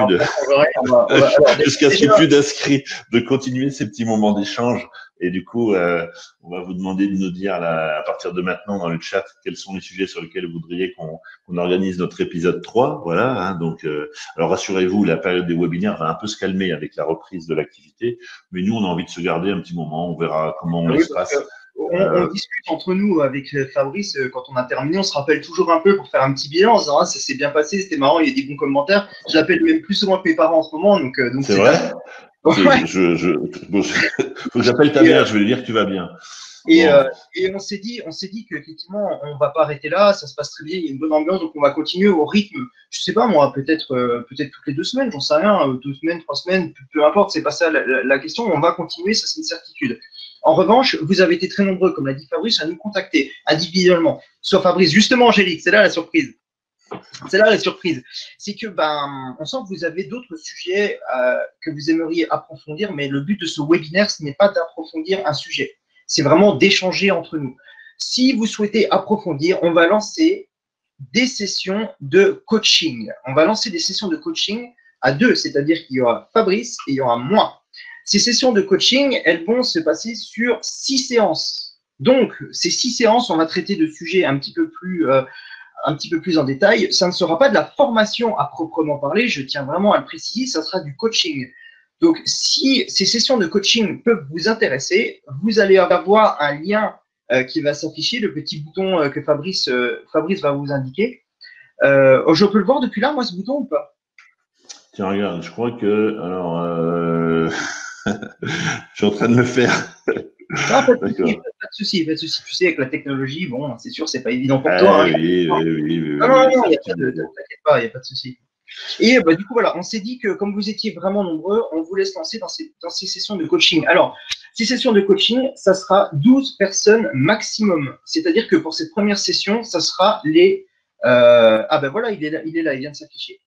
plus d'inscrits, de continuer ces petits moments d'échange. Et du coup, on va vous demander de nous dire là, à partir de maintenant dans le chat quels sont les sujets sur lesquels vous voudriez qu'on organise notre épisode 3. Voilà. Hein, donc, alors rassurez-vous, la période des webinaires va un peu se calmer avec la reprise de l'activité, mais nous, on a envie de se garder un petit moment. On verra comment on laisse passer. On discute entre nous avec Fabrice quand on a terminé, on se rappelle toujours un peu pour faire un petit bilan en disant ah, ça s'est bien passé, c'était marrant, il y a des bons commentaires. Je l'appelle même plus souvent que mes parents en ce moment, donc c'est vrai. Ouais. Faut que j'appelle ta mère, je vais lui dire que tu vas bien. Et on s'est dit qu'effectivement, on ne va pas arrêter là, ça se passe très bien, il y a une bonne ambiance, donc on va continuer au rythme, je ne sais pas moi, peut-être toutes les 2 semaines, j'en sais rien, 2 semaines, 3 semaines, peu importe, c'est pas ça la question, on va continuer, ça c'est une certitude. En revanche, vous avez été très nombreux, comme l'a dit Fabrice, à nous contacter individuellement. Soit Fabrice, justement Angélique, c'est là la surprise. C'est là la surprise. C'est que on sent que vous avez d'autres sujets que vous aimeriez approfondir, mais le but de ce webinaire, ce n'est pas d'approfondir un sujet. C'est vraiment d'échanger entre nous. Si vous souhaitez approfondir, on va lancer des sessions de coaching. On va lancer des sessions de coaching à 2, c'est-à-dire qu'il y aura Fabrice et il y aura moi. Ces sessions de coaching, elles vont se passer sur 6 séances. Donc, ces 6 séances, on va traiter de sujets un petit peu plus en détail. Ça ne sera pas de la formation à proprement parler, je tiens vraiment à le préciser, ça sera du coaching. Donc, si ces sessions de coaching peuvent vous intéresser, vous allez avoir un lien qui va s'afficher, le petit bouton que Fabrice va vous indiquer. Je peux le voir depuis là, moi, ce bouton ou pas? Tiens, regarde, je crois que… Alors, je suis en train de le faire. Ah, pas de souci, D'accord. pas de souci, pas de souci. Tu sais, avec la technologie, bon, c'est sûr, c'est pas évident pour Ah toi, hein. oui, oui, oui, oui, Non, oui, non, oui, non, c'est il un y a petit pas de, boulot. t'inquiète pas, il n'y a pas de souci. Et bah, du coup, voilà, on s'est dit que comme vous étiez vraiment nombreux, on vous laisse lancer dans ces sessions de coaching. Alors, ces sessions de coaching, ça sera 12 personnes maximum. C'est-à-dire que pour cette première session, ça sera les… ah ben voilà, il est là, il vient de s'afficher.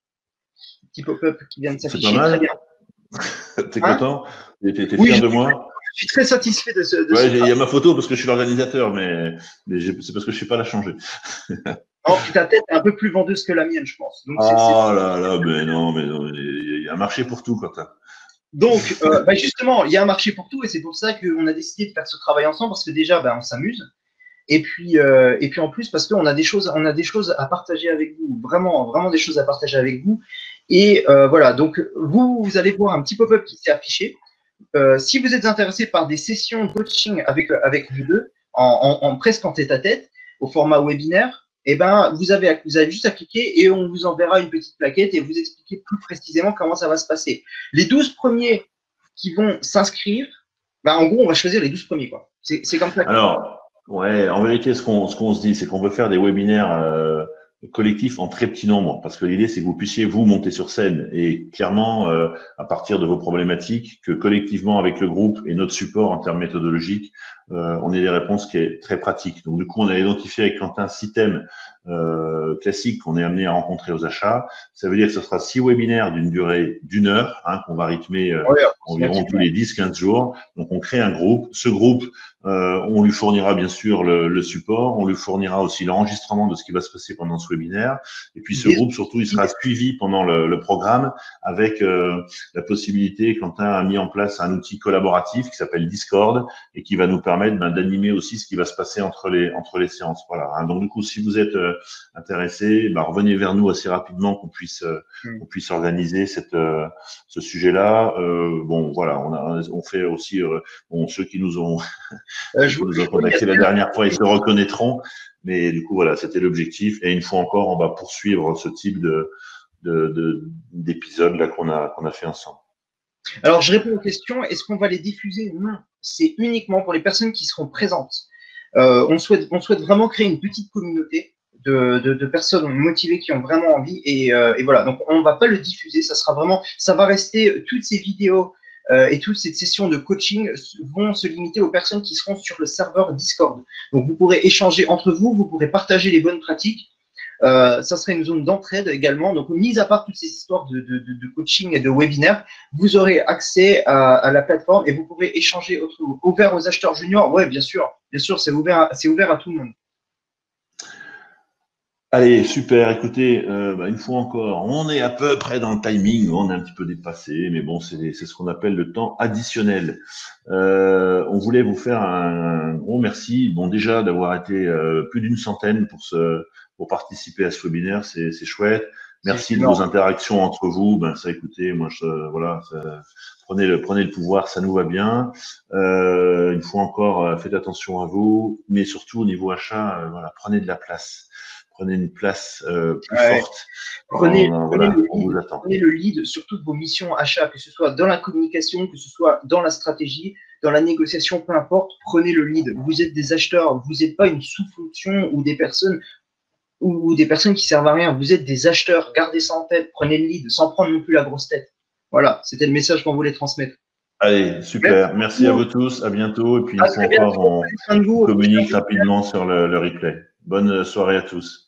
Petit pop-up qui vient de C'est pas s'afficher, très bien. mal? T'es Hein? content? T'es Oui, fier de moi? je suis très satisfait de ce Ouais, il y travail. a ma photo parce que je suis l'organisateur, mais c'est parce que je sais pas la changer. Oh, puis ta tête est un peu plus vendeuse que la mienne, je pense. Donc, Oh là là, mais non, il y a un marché pour tout, Quentin. Donc, bah justement, il y a un marché pour tout et c'est pour ça qu'on a décidé de faire ce travail ensemble parce que déjà, bah, on s'amuse. Et puis en plus, parce qu'on a on a des choses à partager avec vous, vraiment, vraiment des choses à partager avec vous. Et voilà, donc vous allez voir un petit pop-up qui s'est affiché. Si vous êtes intéressé par des sessions de coaching avec vous deux, presque en tête-à-tête, au format webinaire, eh ben, vous avez juste à cliquer et on vous enverra une petite plaquette et vous expliquer plus précisément comment ça va se passer. Les 12 premiers qui vont s'inscrire, ben, en gros, on va choisir les 12 premiers, quoi. C'est comme ça que… Alors, ouais, en vérité, ce qu'on se dit, c'est qu'on veut faire des webinaires collectifs en très petit nombre, parce que l'idée, c'est que vous puissiez, vous, monter sur scène et clairement, à partir de vos problématiques, que collectivement, avec le groupe et notre support en termes méthodologiques, on ait des réponses qui est très pratiques. Donc, du coup, on a identifié avec Quentin 6 thèmes classiques qu'on est amené à rencontrer aux achats. Ça veut dire que ce sera 6 webinaires d'une durée d'1 heure, hein, qu'on va rythmer Ouais, environ tous les 10-15 jours. Donc, on crée un groupe. Ce groupe, on lui fournira bien sûr le support, on lui fournira aussi l'enregistrement de ce qui va se passer pendant ce webinaire. Et puis ce groupe, surtout, il sera suivi pendant le programme avec la possibilité, Quentin a mis en place un outil collaboratif qui s'appelle Discord et qui va nous permettre d'animer aussi ce qui va se passer entre les séances. Voilà. Hein. Donc du coup, si vous êtes intéressé, revenez vers nous assez rapidement qu'on puisse organiser ce sujet-là. Bon, voilà, on fait aussi bon, ceux qui nous ont je vous nous ont contactés la dernière fois, ils se reconnaîtront. Mais du coup, voilà, c'était l'objectif. Et une fois encore, on va poursuivre ce type d'épisode là qu'on a fait ensemble. Alors, je réponds aux questions. Est-ce qu'on va les diffuser? Non. C'est uniquement pour les personnes qui seront présentes. On souhaite vraiment créer une petite communauté de personnes motivées qui ont vraiment envie. Et voilà. Donc, on ne va pas le diffuser. Ça va rester toutes ces vidéos et toutes ces sessions de coaching vont se limiter aux personnes qui seront sur le serveur Discord. Donc, vous pourrez échanger entre vous, vous pourrez partager les bonnes pratiques. Ça serait une zone d'entraide également. Donc, mis à part toutes ces histoires de coaching et de webinaire, vous aurez accès à la plateforme et vous pourrez échanger ouvert aux acheteurs juniors. Ouais, bien sûr, c'est ouvert à tout le monde. Allez, super. Écoutez, une fois encore, on est à peu près dans le timing. On est un petit peu dépassé, mais bon, c'est ce qu'on appelle le temps additionnel. On voulait vous faire un gros merci. Bon, déjà d'avoir été plus d'une centaine pour participer à ce webinaire, c'est chouette. Merci de vos interactions entre vous. Ça, écoutez, moi, voilà, prenez le pouvoir, ça nous va bien. Une fois encore, faites attention à vous, mais surtout au niveau achat, voilà, prenez de la place. Prenez une place plus forte. Prenez le lead sur toutes vos missions achats, que ce soit dans la communication, que ce soit dans la stratégie, dans la négociation, peu importe, prenez le lead. Vous êtes des acheteurs, vous n'êtes pas une sous-fonction ou des personnes qui servent à rien. Vous êtes des acheteurs, gardez ça en tête, prenez le lead, sans prendre non plus la grosse tête. Voilà, c'était le message qu'on voulait transmettre. Allez, super. Merci à vous tous, à bientôt. Et puis, une fois encore, on communique rapidement sur le replay. Bonne soirée à tous.